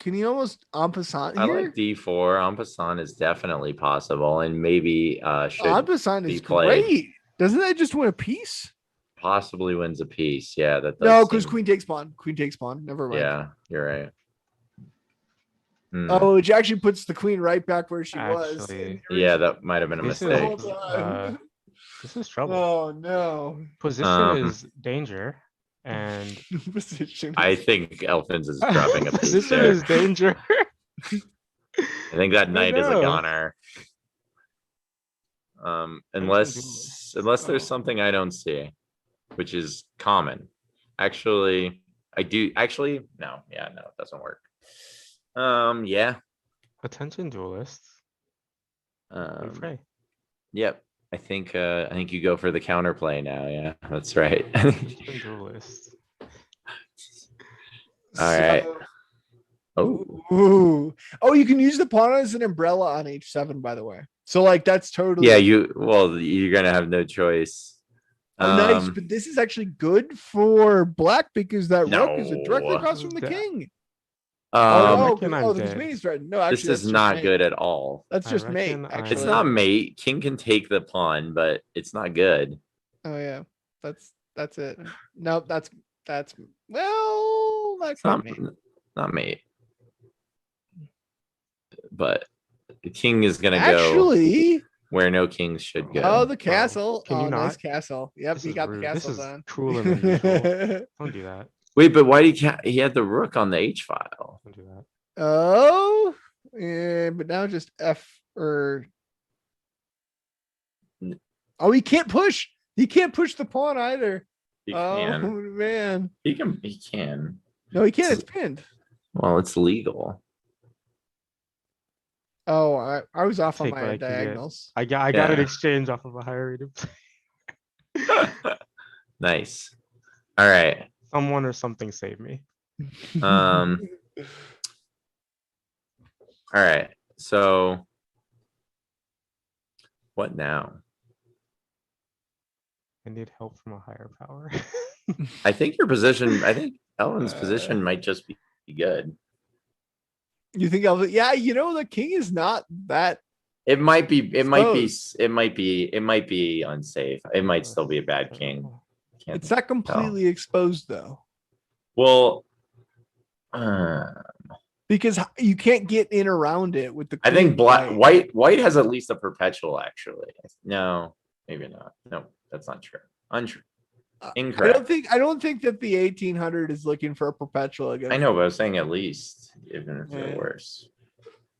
en passant I here? like D4. En passant is definitely possible, and maybe should En passant be is played. great. Doesn't that just win a piece? possibly wins a piece. Yeah, that does No, because seem- queen takes pawn. Queen takes pawn. Never mind. Yeah, you're right. Hmm. Oh, it actually puts the queen right back where she was. Actually, Yeah, that might have been a This mistake. is, Hold on. this is trouble. Oh no. Position is danger, and Position. I think Elfins is dropping a piece position there. is danger. I think that knight is a know. goner. Unless duelists. there's Oh. something I don't see, which is common. Actually, I do. Actually, no. Yeah, no, it doesn't work. Yeah. Attention duelists. We pray. Yep. I think you go for the counterplay now. Yeah, that's right. Attention duelists. All right. So- Oh, Ooh. Oh, you can use the pawn as an umbrella on h7, by the way. So like that's totally yeah. You're gonna have no choice. Oh, nice. But this is actually good for black because that rook is directly No. across from the Yeah. king. I Oh, reckon no. I'm Oh, the dead. mate's threatened. No, actually, this that's is just not mate. good at all. That's I just mate. reckon I'm Actually, It's not mate. King can take the pawn, but it's not good. Oh yeah, that's it. No, that's well, that's It's not mate. not mate. But the king is gonna go Actually, where no kings should go. oh, the castle. Can you oh, nice not? castle. Yep, This he is got rude. the This castle is done. cruel and unusual. Don't do that. Wait, but why did he had the rook on the H file? Don't do that. Oh, yeah, but now just F or. Oh, he can't push. He can't push the pawn either. He Oh can. man, He can. no, he can't. It's pinned. Well, it's legal. Oh, I was off on Take what my I can get. diagonals. I got an Yeah. exchange off of a higher rated. Nice. All right. Someone or something save me. All right. So what now? I need help from a higher power. I think your position. I think Ellen's position might just be good. You think I'll? Yeah, the king is not that. It might be. It might be. Exposed. It might be. It might be unsafe. It might still be a bad king. Can't It's not tell. completely exposed though, Well, because you can't get in around it with the. I think queen black, white. white has at least a perpetual. Actually, no, maybe not. No, that's not true. Untrue. Incorrect. I don't think that the 1800 is looking for a perpetual again. I know, but I was saying at least, even if they're Yeah. worse.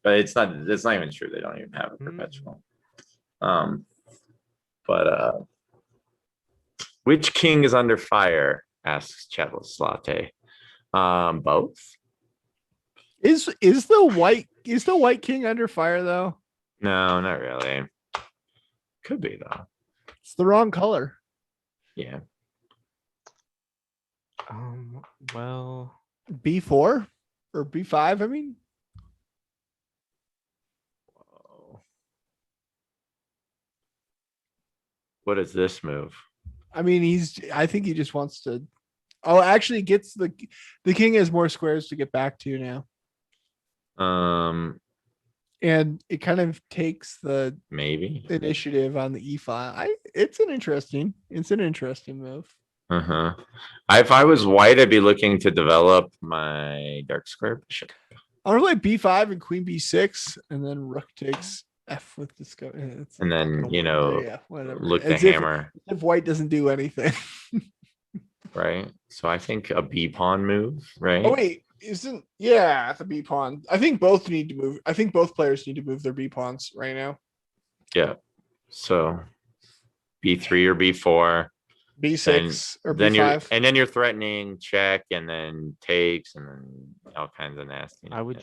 But it's not. It's not even true. They don't even have a perpetual. But which king is under fire? Asks Chatless Latte. Both. Is the white king under fire though? No, not really. Could be though. It's the wrong color. Yeah. Well, B4 or B5. I mean, What is this move? I think he just wants to. Oh, actually, gets the king has more squares to get back to now, and it kind of takes the Maybe. initiative on the E file. It's an interesting move. Uh-huh. If I was white, I'd be looking to develop my dark square bishop. I want to play B5 and Queen B6, and then Rook takes F with discovery. And then, whatever. look to As if- hammer, if white doesn't do anything. right? So I think a B pawn move, right? Oh wait, the B pawn? I think both need to move. I think both players need to move their B pawns right now. Yeah. So B3 or B4. B6 or Then B5. you're threatening check and then takes and then all kinds of nasty. I would,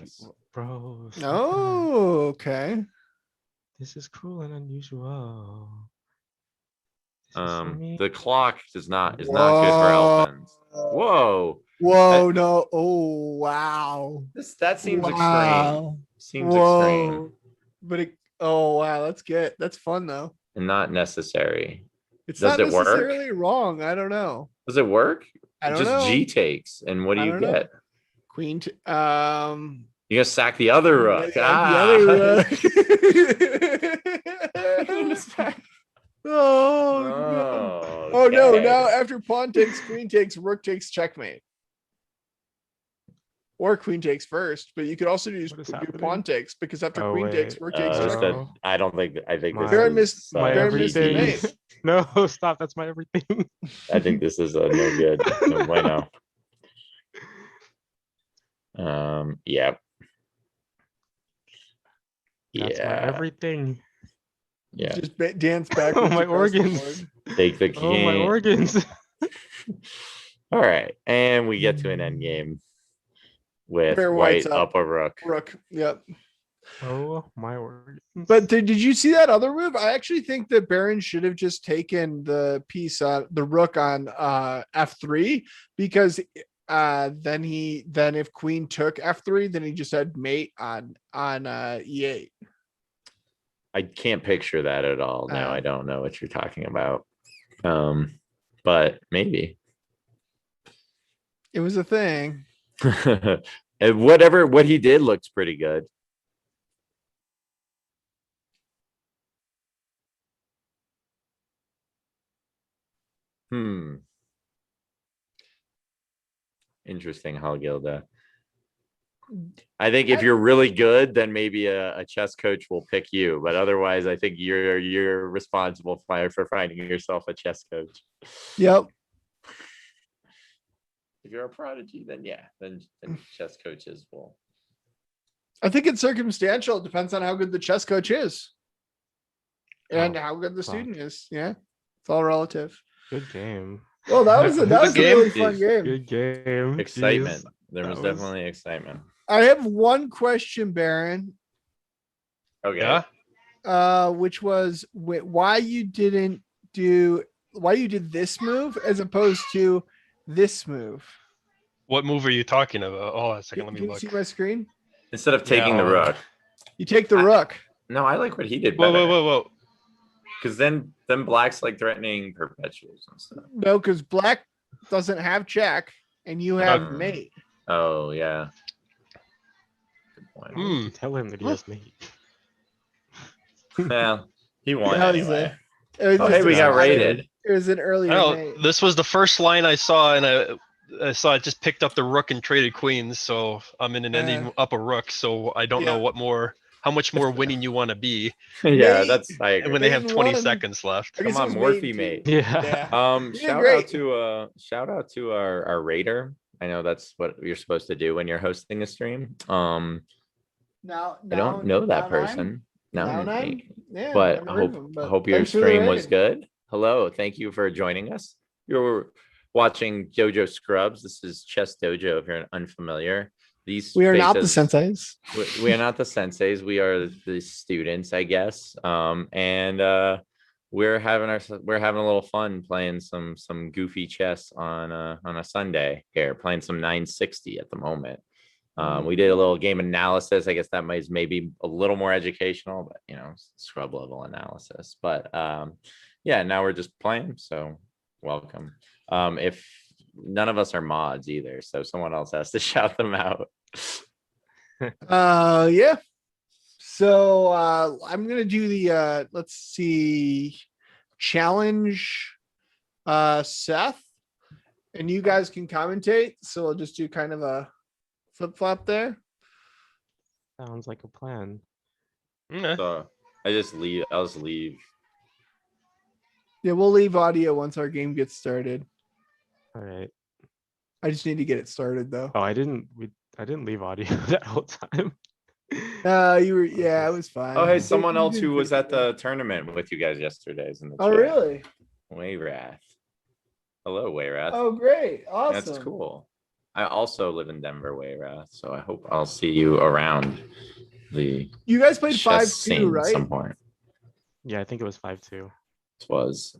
bro. stop that. Oh, okay. This is cruel and unusual. This is so mean. The clock is not good for elephants. Whoa. Whoa, no. Oh, wow. That seems extreme. Wow. Seems extreme But wow, that's fun though. and not necessary. It's Does not it work? necessarily wrong. I don't know. Does it work? I don't Just know. G takes. And what do I you don't know. get? Queen. You gotta sack the other rook. The other rook. Oh, no. Oh no, okay. now after pawn takes, queen takes, rook takes, checkmate. Or queen takes first, but you could also do What is pawn happening? takes because after Oh, queen takes, wait. rook takes, It's checkmate. Oh. I think My- this Baron is, missed- My Baron missed the everything. mate. No, stop. That's my everything. I think this is a no good. No bueno. Yeah. That's my Yeah. everything. Yeah. Just dance back. Oh, my organs. Take the Oh, my king. organs. All right. And we get to an end game with Where white white's up a rook. Rook. Yep. Oh, my organs. But did you see that other move? I actually think that Baron should have just taken the piece, the rook on F3, because then if queen took F3, then he just had mate on E8. I can't picture that at all. No, Oh. I don't know what you're talking about. But maybe. It was a thing. And what he did looks pretty good. Interesting, Halgilda. I think if you're really good, then maybe a chess coach will pick you. But otherwise, I think you're responsible for finding yourself a chess coach. Yep. If you're a prodigy, then yeah, then chess coaches will. I think it's circumstantial. It depends on how good the chess coach is. And how good the student is. Yeah. It's all relative. Good game. Well, that was a really game. fun game. Good game. Excitement. Jeez. There was That was- definitely excitement. I have one question, Baron. Okay. Yeah. Which was why you did this move as opposed to this move. What move are you talking about? Hold on a second. Let Can me you look. see my screen? Instead of taking the No. rook. You take the rook. No, I like what he did Whoa, better. whoa. Because then black's like threatening perpetuals and stuff. No, because black doesn't have check, and you have Uh, mate. Oh yeah. Good point. Why would you tell him that he has mate? Well, he won That was anyway. It was Oh, just hey, we a got slider. rated. It was an earlier Oh, mate. this was the first line I saw, and I saw it just picked up the rook and traded queens. So I'm in an ending up a rook. So I don't know how much more winning you want to be, Yeah, Mate. that's I and when agree. they have Mate 20 won. seconds left. I guess Come it on, was Morphe mate. too. Yeah. You did Shout great. out to our raider. I know that's what you're supposed to do when you're hosting a stream. Now, I don't know that now person. Now No, nine. Yeah, but never I heard of hope him, but hope your thanks for the stream was raid. good. Hello, thank you for joining us. You're watching Dojo Scrubs. This is Chess Dojo. If you're unfamiliar, these We are not the faces- senseis. we are not the senseis. We are the students, I guess. We're having a little fun playing some goofy chess on a Sunday here, playing some 960 at the moment. We did a little game analysis. I guess that might maybe a little more educational, but you know, scrub level analysis. But yeah, now we're just playing. So welcome. If none of us are mods either, so someone else has to shout them out. Yeah. So I'm gonna do the let's see, challenge Seth, and you guys can commentate. So I'll just do kind of a flip flop there. Sounds like a plan. Okay. So I'll just leave. Yeah, we'll leave audio once our game gets started. All right. I just need to get it started though. Oh, I didn't leave audio that whole time. You were, yeah, it was fine. Oh, hey, You someone did else who was pretty at good. the tournament with you guys yesterday is in the Oh, chat. really? Wayrath. Hello, Wayrath. Oh, great. Awesome. That's cool. I also live in Denver, Wayrath, so I hope I'll see you around the You guys played chess 5-2, scene at some right? point. Yeah, I think it was 5-2. This was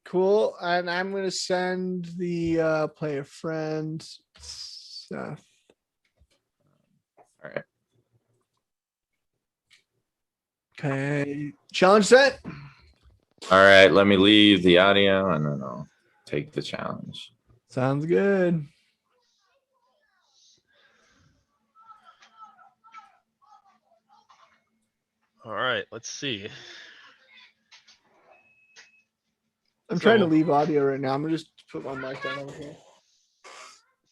Cool. And I'm gonna send the play a friend Seth. all right. Okay. Challenge set. All right, let me leave the audio and then I'll take the challenge. Sounds good. All right. Let's see. I'm trying to So- leave audio right now. I'm gonna just put my mic down over here.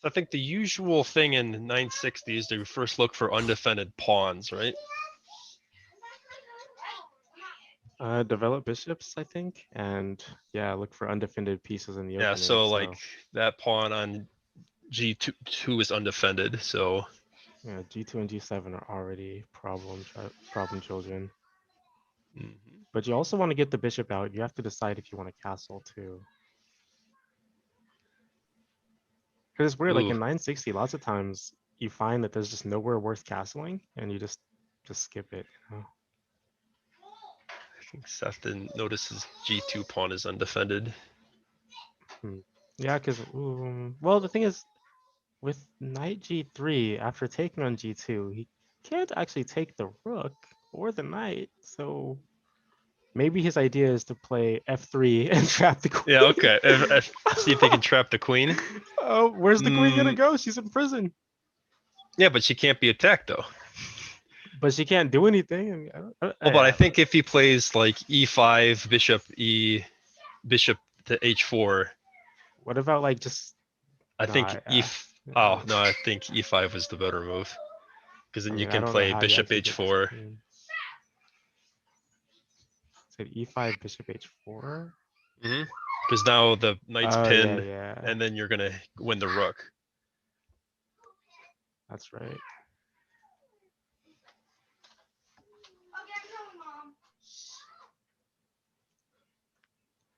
I think the usual thing in 960 is to first look for undefended pawns, right? Develop bishops, I think, and yeah, look for undefended pieces in the Yeah. opening. So like that pawn on G2 is undefended. So yeah, G2 and G7 are already problem children. mhm. But you also want to get the bishop out. You have to decide if you want a castle too. Because it's weird, like Ooh. in 960, lots of times you find that there's just nowhere worth castling, and you just skip it. You know? I think Seth didn't notice his G2 pawn is undefended. Yeah, because well, the thing is, with knight G3, after taking on G2, he can't actually take the rook or the knight. So maybe his idea is to play F3 and trap the queen. Yeah. Okay. See if they can trap the queen. Oh, where's the queen gonna go? She's in prison. Yeah, but she can't be attacked though. But she can't do anything. I mean, Well, but I think if he plays like E5, bishop to H4, What about like just? I think Nah, Oh no, I think E5 was the better move because then I you mean, I can don't know play how you bishop actually get this H4. queen. Said E5, bishop H4. Because now the knight's Oh, pinned, yeah, and then you're gonna win the rook. that's right.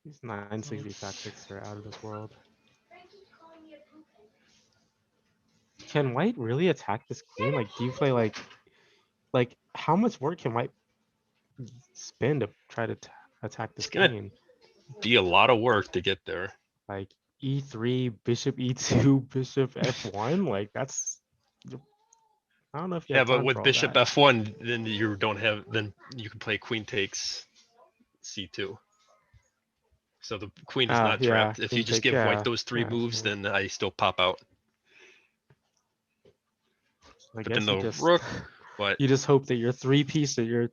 These 960 tactics are out of this world. Can white really attack this queen? Like, do you play like how much work can white spend to try to attack this It's gonna- queen? Be a lot of work to get there. Like E3, bishop E2, bishop F1. Like that's. I don't know if you Yeah, have but time for with all bishop that. F1, then you don't have. Then you can play queen takes C2. So the queen is Ah, not yeah, trapped. If you queen just take- give yeah, white those 3 yeah, moves, yeah. then I still pop out. I But guess then you the just rook, but you just hope that your 3 piece or your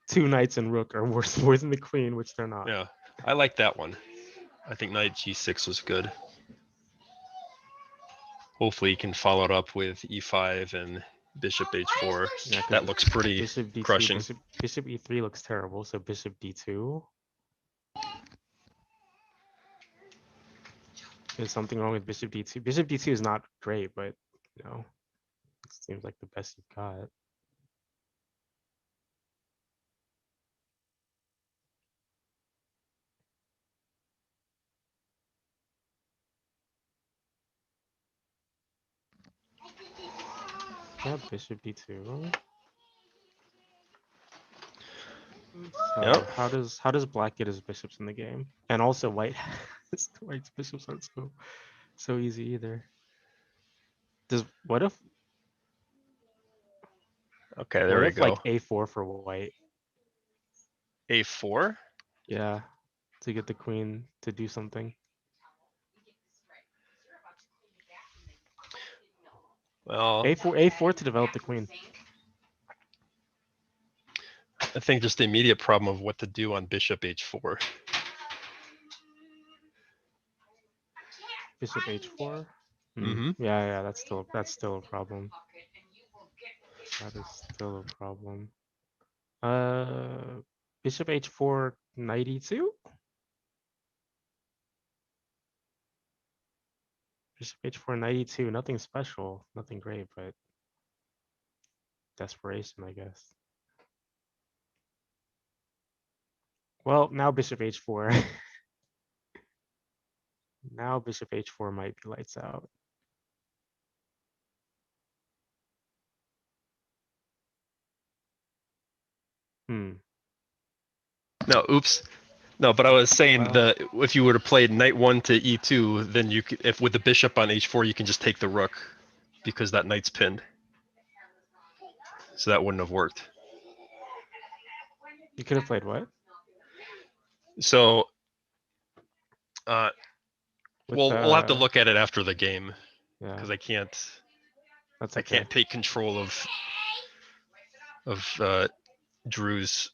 2 knights and rook are worth more than the queen, which they're not. yeah, I like that one. I think knight g6 was good. Hopefully you can follow it up with e5 and bishop h4. Yeah, 'cause That looks pretty Bishop d2, crushing. bishop e3 looks terrible. So bishop d2. There's something wrong with bishop d2. Bishop d2 is not great, but it seems like the best you've got. Yeah, bishop d2. So Yep. how does black get his bishops in the game? And also white white's bishops aren't so easy either. What if Okay, there we go. like a4 for white? a4? Yeah, to get the queen to do something. Well, A4 to develop the queen. I think just the immediate problem of what to do on bishop h4. Bishop h4. Mhm. Yeah, that's still a problem. That is still a problem. Bishop h4, knight e2. Bishop h4, knight e2. Nothing special, nothing great, but desperation, I guess. Well, now bishop h4. Now bishop h4 might be lights out. Hmm. No, oops. No, but I was saying Well- that if you were to play knight 1 to e2, then you could, if with the bishop on h4, you can just take the rook because that knight's pinned. So that wouldn't have worked. You could have played what? So, With we'll have to the- look at it after the game Yeah, because I can't that's I okay. can't take control of Drew's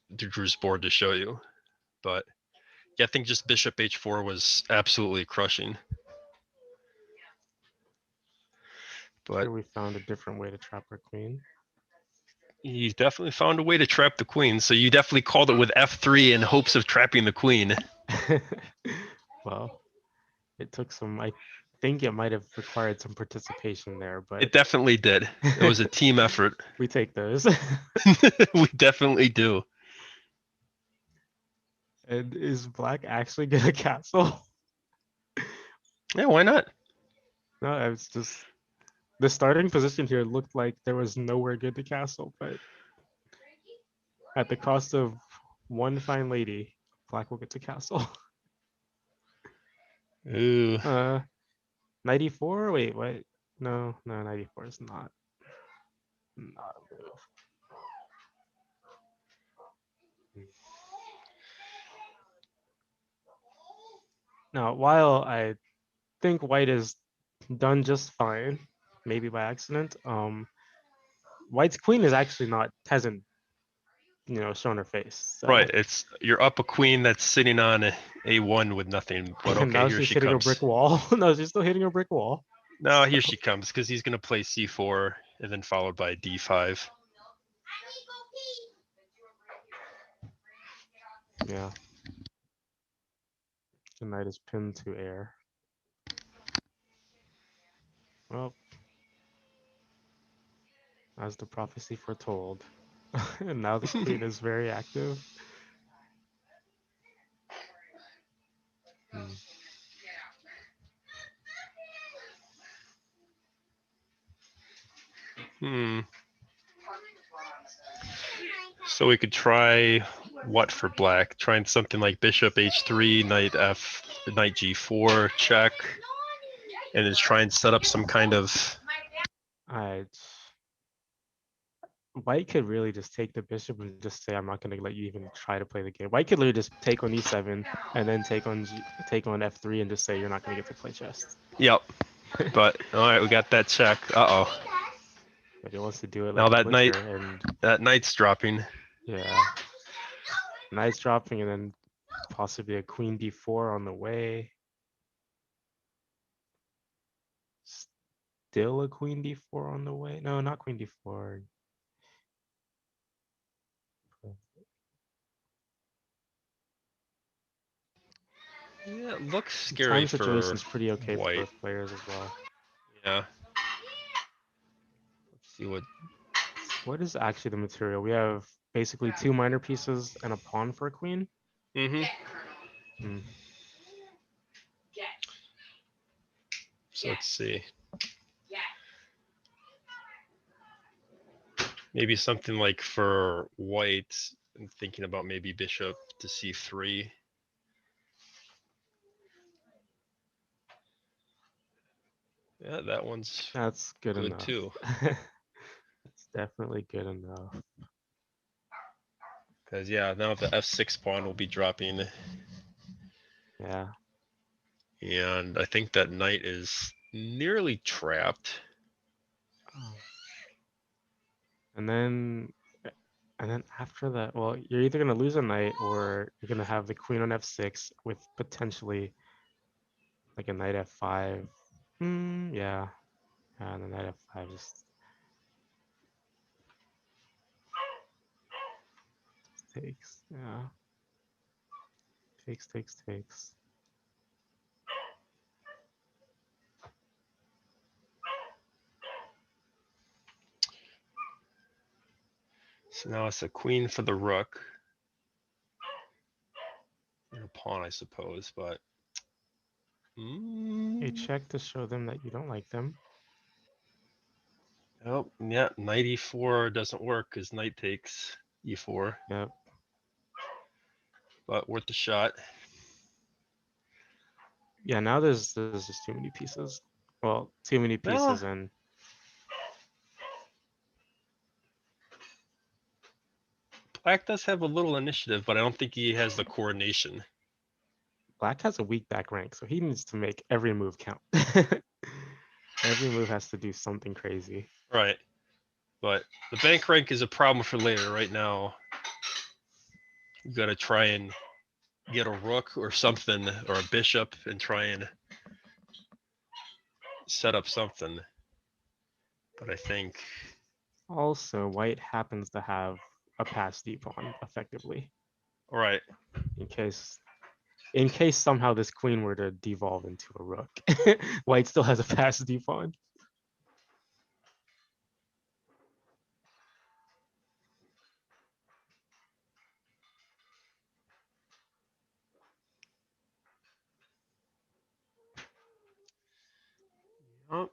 board to show you. But yeah, I think just bishop h4 was absolutely crushing. But Here we found a different way to trap our queen. he definitely found a way to trap the queen. So you definitely called it with f3 in hopes of trapping the queen. Well, it took some. I think it might have required some participation there, but It definitely did. It was a team effort. we take those. We definitely do. And is black actually get a castle? Yeah, why not? No, I was just the starting position here looked like there was nowhere good to castle, but at the cost of one fine lady, black will get to castle. Ooh. 94? Wait, what? No, 94 is not a move. Now, while I think white is done just fine, maybe by accident, white's queen is actually hasn't shown her face. So. Right, you're up a queen that's sitting on a1 with nothing. But And okay, now here she's she hitting comes. a brick wall. No, she's still hitting a brick wall. No, here she comes because he's gonna play c4 and then followed by d5. Yeah. The knight is pinned to air. Well, as the prophecy foretold. And now the queen is very active. So we could try what for black? Trying something like bishop h3, knight g4 check, and is try and set up some kind of. I White could really just take the bishop and just say, I'm not going to let you even try to play the game. White could literally just take on e7 and then take on f3 and just say you're not going to get to play chess. Yep. But all right, we got that check. Uh-oh. But he wants to do it Now like a that knight- butcher, and That knight's dropping. yeah, knight's dropping, and then possibly a queen d4 on the way. Still a queen d4 on the way. No, not queen d4. Yeah, it looks The scary time for situation's pretty okay white. for both players as well. Yeah. Let's see What is actually the material? We have basically 2 minor pieces and a pawn for a queen. Mm-hmm. Hmm. So let's see. Maybe something like for white, I'm thinking about maybe bishop to c3. Yeah, that one's That's good good enough. too. It's definitely good enough. Because yeah, now the f6 pawn will be dropping, Yeah. and I think that knight is nearly trapped. And then after that, well, you're either gonna lose a knight or you're gonna have the queen on f6 with potentially like a knight f5. Yeah. Yeah, and the knight f5 just takes. Yeah. Takes. So now it's a queen for the rook. And a pawn, I suppose, but You check to show them that you don't like them. oh yeah, knight e4 doesn't work because knight takes e4, Yep. but worth the shot. Yeah, now there's just too many pieces. Well, too many No. pieces and Black does have a little initiative, but I don't think he has the coordination. Black has a weak back rank, so he needs to make every move count. Every move has to do something crazy. Right. But the bank rank is a problem for later. Right now, you got to try and get a rook or something, or a bishop, and try and set up something. But I think, Also, white happens to have a pass d pawn effectively, all right, in case somehow this queen were to devolve into a rook. White still has a pass d pawn. oh,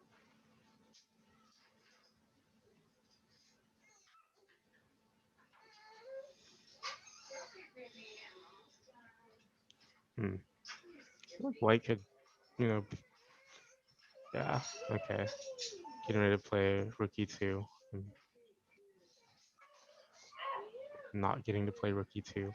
White could, yeah, okay. Getting ready to play rook e2. Not getting to play rook e2.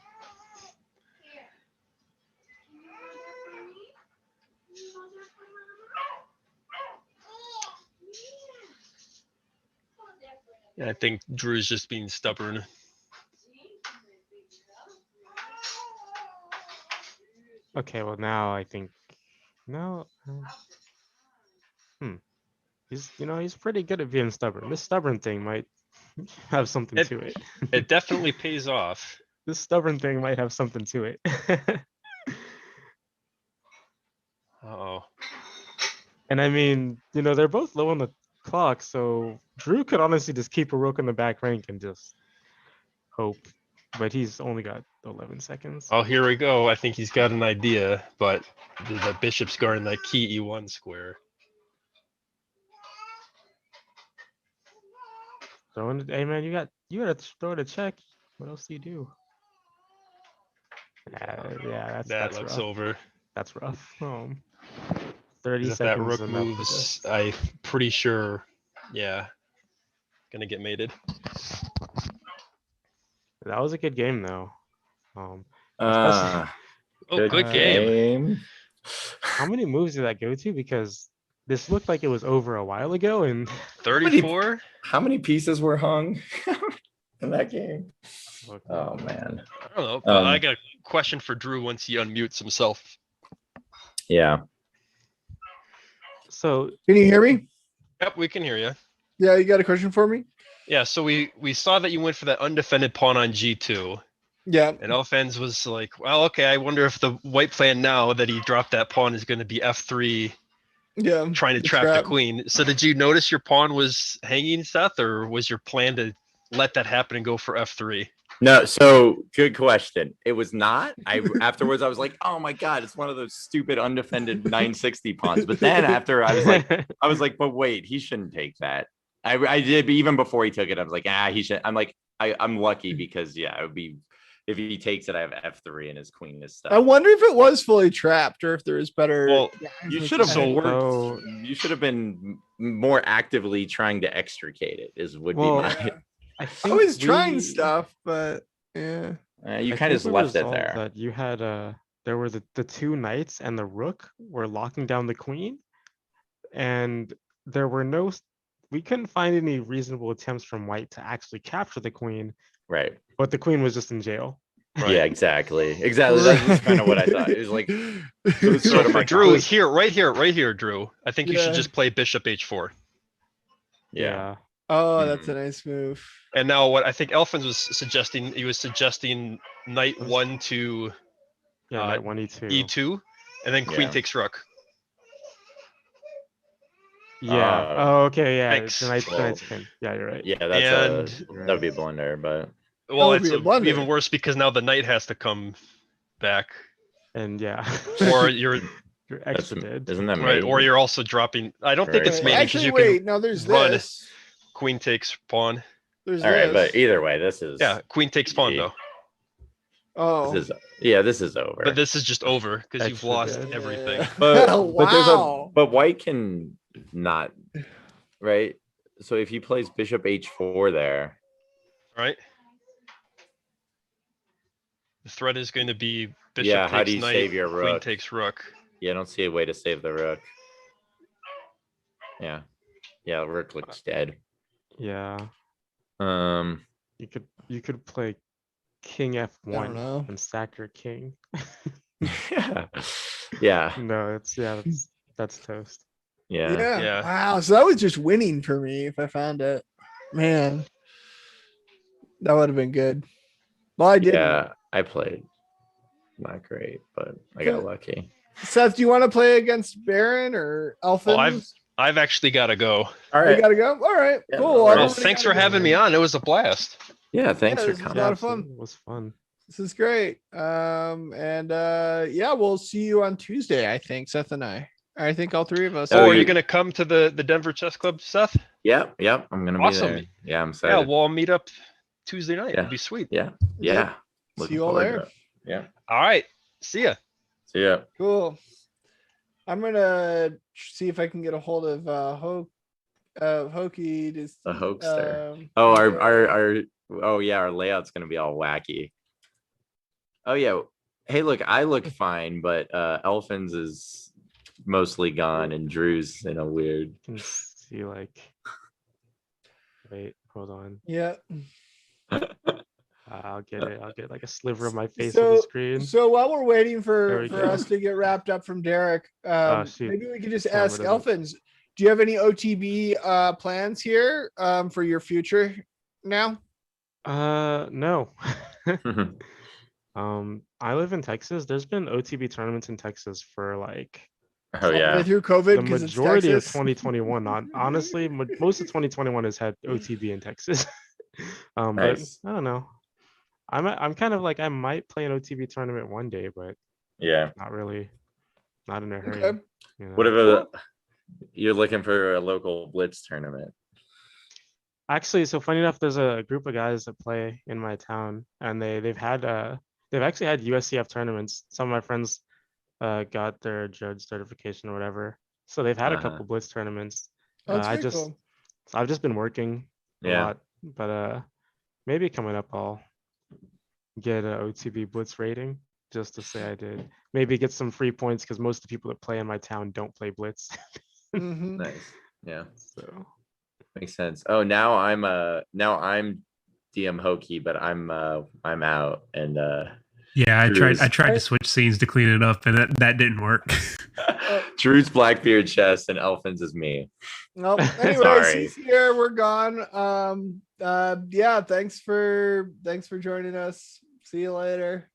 I think Drew's just being stubborn. Okay, well now I think no. He's pretty good at being stubborn. This stubborn thing might have something to it. It definitely pays off. This stubborn thing might have something to it. Uh-oh. And I mean, they're both low on the clock, so Drew could honestly just keep a rook in the back rank and just hope. But he's only got 11 seconds. Oh, here we go. I think he's got an idea, but the bishop's guarding that key e1 square. Hey man, you gotta throw it a check. What else do you do? Yeah, That that's looks rough. over. That's rough. 30 If that seconds rook is enough for moves, this. I'm pretty sure, yeah, gonna get mated. That was a good game though. Especially Oh, good Uh, game. how many moves did that go to? Because this looked like it was over a while ago, and 34. How many pieces were hung in that game? okay. Oh man. I don't know, but I Um, got a question for Drew once he unmutes himself. Yeah. So Can you hear me? Yep, we can hear you. Yeah, you got a question for me? Yeah, so we saw that you went for that undefended pawn on G2, Yeah. and Elfens was like, well, okay, I wonder if the white plan now that he dropped that pawn is going to be F3, Yeah. trying to the trap the queen. So did you notice your pawn was hanging, Seth, or was your plan to let that happen and go for F3? No, so good question. It was not. I afterwards I was like, oh my god, it's one of those stupid undefended 960 pawns. But then after I was like, but wait, he shouldn't take that. I did, but even before he took it, I was like, he should. I'm like, I'm lucky because yeah, it would be if he takes it, I have F3 and his queen is stuff. I wonder if it was fully trapped or if there is better. Well, You should have So- worked. So- You should have been more actively trying to extricate it. Would Well, be my. I I think was trying we- stuff, but yeah. You I kind of think just we left it resolved there. That you had there were the two knights and the rook were locking down the queen, and there were no. We couldn't find any reasonable attempts from white to actually capture the queen, Right. but the queen was just in jail. Yeah, exactly. Exactly. That's kind of what I thought. It was like was So sort of for my Drew, comment. here, right here, Drew, I think you should Yeah. just play Bishop H4. Yeah. Oh, that's a nice move. And now what I think Elfins was suggesting, he was suggesting knight Was- 1 to Yeah, Uh, knight 1e2. E2, and then queen Yeah. takes rook. Yeah. Uh, Oh, okay. Yeah. thanks. The knight's Well, pin. Yeah, you're right. Yeah, And- that'd be a blunder, but Well, would it's be a blunder. even worse because now the knight has to come back, And yeah. or you're you're that's extra dead. isn't that right, mating? or you're also dropping. I don't think it's Right. mating because Actually, you wait. can Now there's run. this. queen takes pawn. There's All right, this. but either way, this is Yeah, queen takes pawn Yeah. though. Oh. this is over. But this is just over because you've Extra lost dead. everything. but Wow. but white can not, right? So if he plays bishop h4 there, Right. The threat is going to be bishop Yeah, takes how do you knight, save your queen rook? takes rook. yeah, I don't see a way to save the rook. Yeah, rook looks dead. Yeah. Um, You could play king I don't f1 know. and sack your king. yeah, No, that's toast. yeah. Yeah. Wow. So that was just winning for me if I found it. Man. That would have been good. Well, I didn't. Yeah, I played not great, but I got lucky. Seth, do you want to play against Baron or Elfins? I've actually got to go. All You right. gotta go. All right, Yeah, cool. no Well, worries. thanks for having me on. It was a blast. Yeah, thanks Yeah, for this is coming. a lot of fun. It was fun. This is great. Yeah, we'll see you on Tuesday. I think Seth and I think all three of us. Oh, Oh, are you- you going to come to the Denver Chess Club, Seth? Yep, I'm gonna Awesome. be there. Yeah, I'm Yeah, excited. we'll all meet up Tuesday night. Yeah. It'd be sweet. Yeah. See Looking you all forward to there. it. Yeah. All right. See ya. See ya. Cool. I'm gonna see if I can get a hold of Hokey. To, The hoaxster. um, Oh, yeah. our layout's gonna be all wacky. Oh yeah. Hey, look, I look fine, but Elfins is mostly gone and Drew's in a weird. You can see like. Wait, hold on. Yeah. I'll get it. I'll get like a sliver of my face on the screen. So while we're waiting There for we go. us to get wrapped up from Derek, shoot. maybe we could just Camera ask doesn't- Elfins, do you have any OTB plans here for your future now? No. I live in Texas. There's been OTB tournaments in Texas for like Oh yeah. Through COVID, the 'cause it's majority of Texas? 2021. Honestly, most of 2021 has had OTB in Texas. Nice. But I don't know. I'm kind of like I might play an OTB tournament one day, but Yeah. not really. Not in a hurry. Okay. you know. Whatever. You're looking for a local blitz tournament. Actually, so funny enough, there's a group of guys that play in my town, and they've actually had USCF tournaments. Some of my friends got their judge certification or whatever, so they've had a Uh-huh. couple blitz tournaments. Oh, that's I very just cool. I've just been working a Yeah. lot, but maybe coming up I'll get a OTB Blitz rating just to say I did. Maybe get some free points because most of the people that play in my town don't play Blitz. Mhm. Nice. Yeah, So makes sense. Oh, now I'm DM Hokey, but I'm out and Yeah, I Drew's, tried to switch scenes to clean it up, and that didn't work. Drew's Blackbeard chest and Elfin's is me. Nope. Anyways, Sorry. he's here. We're gone. Yeah. Thanks for joining us. See you later.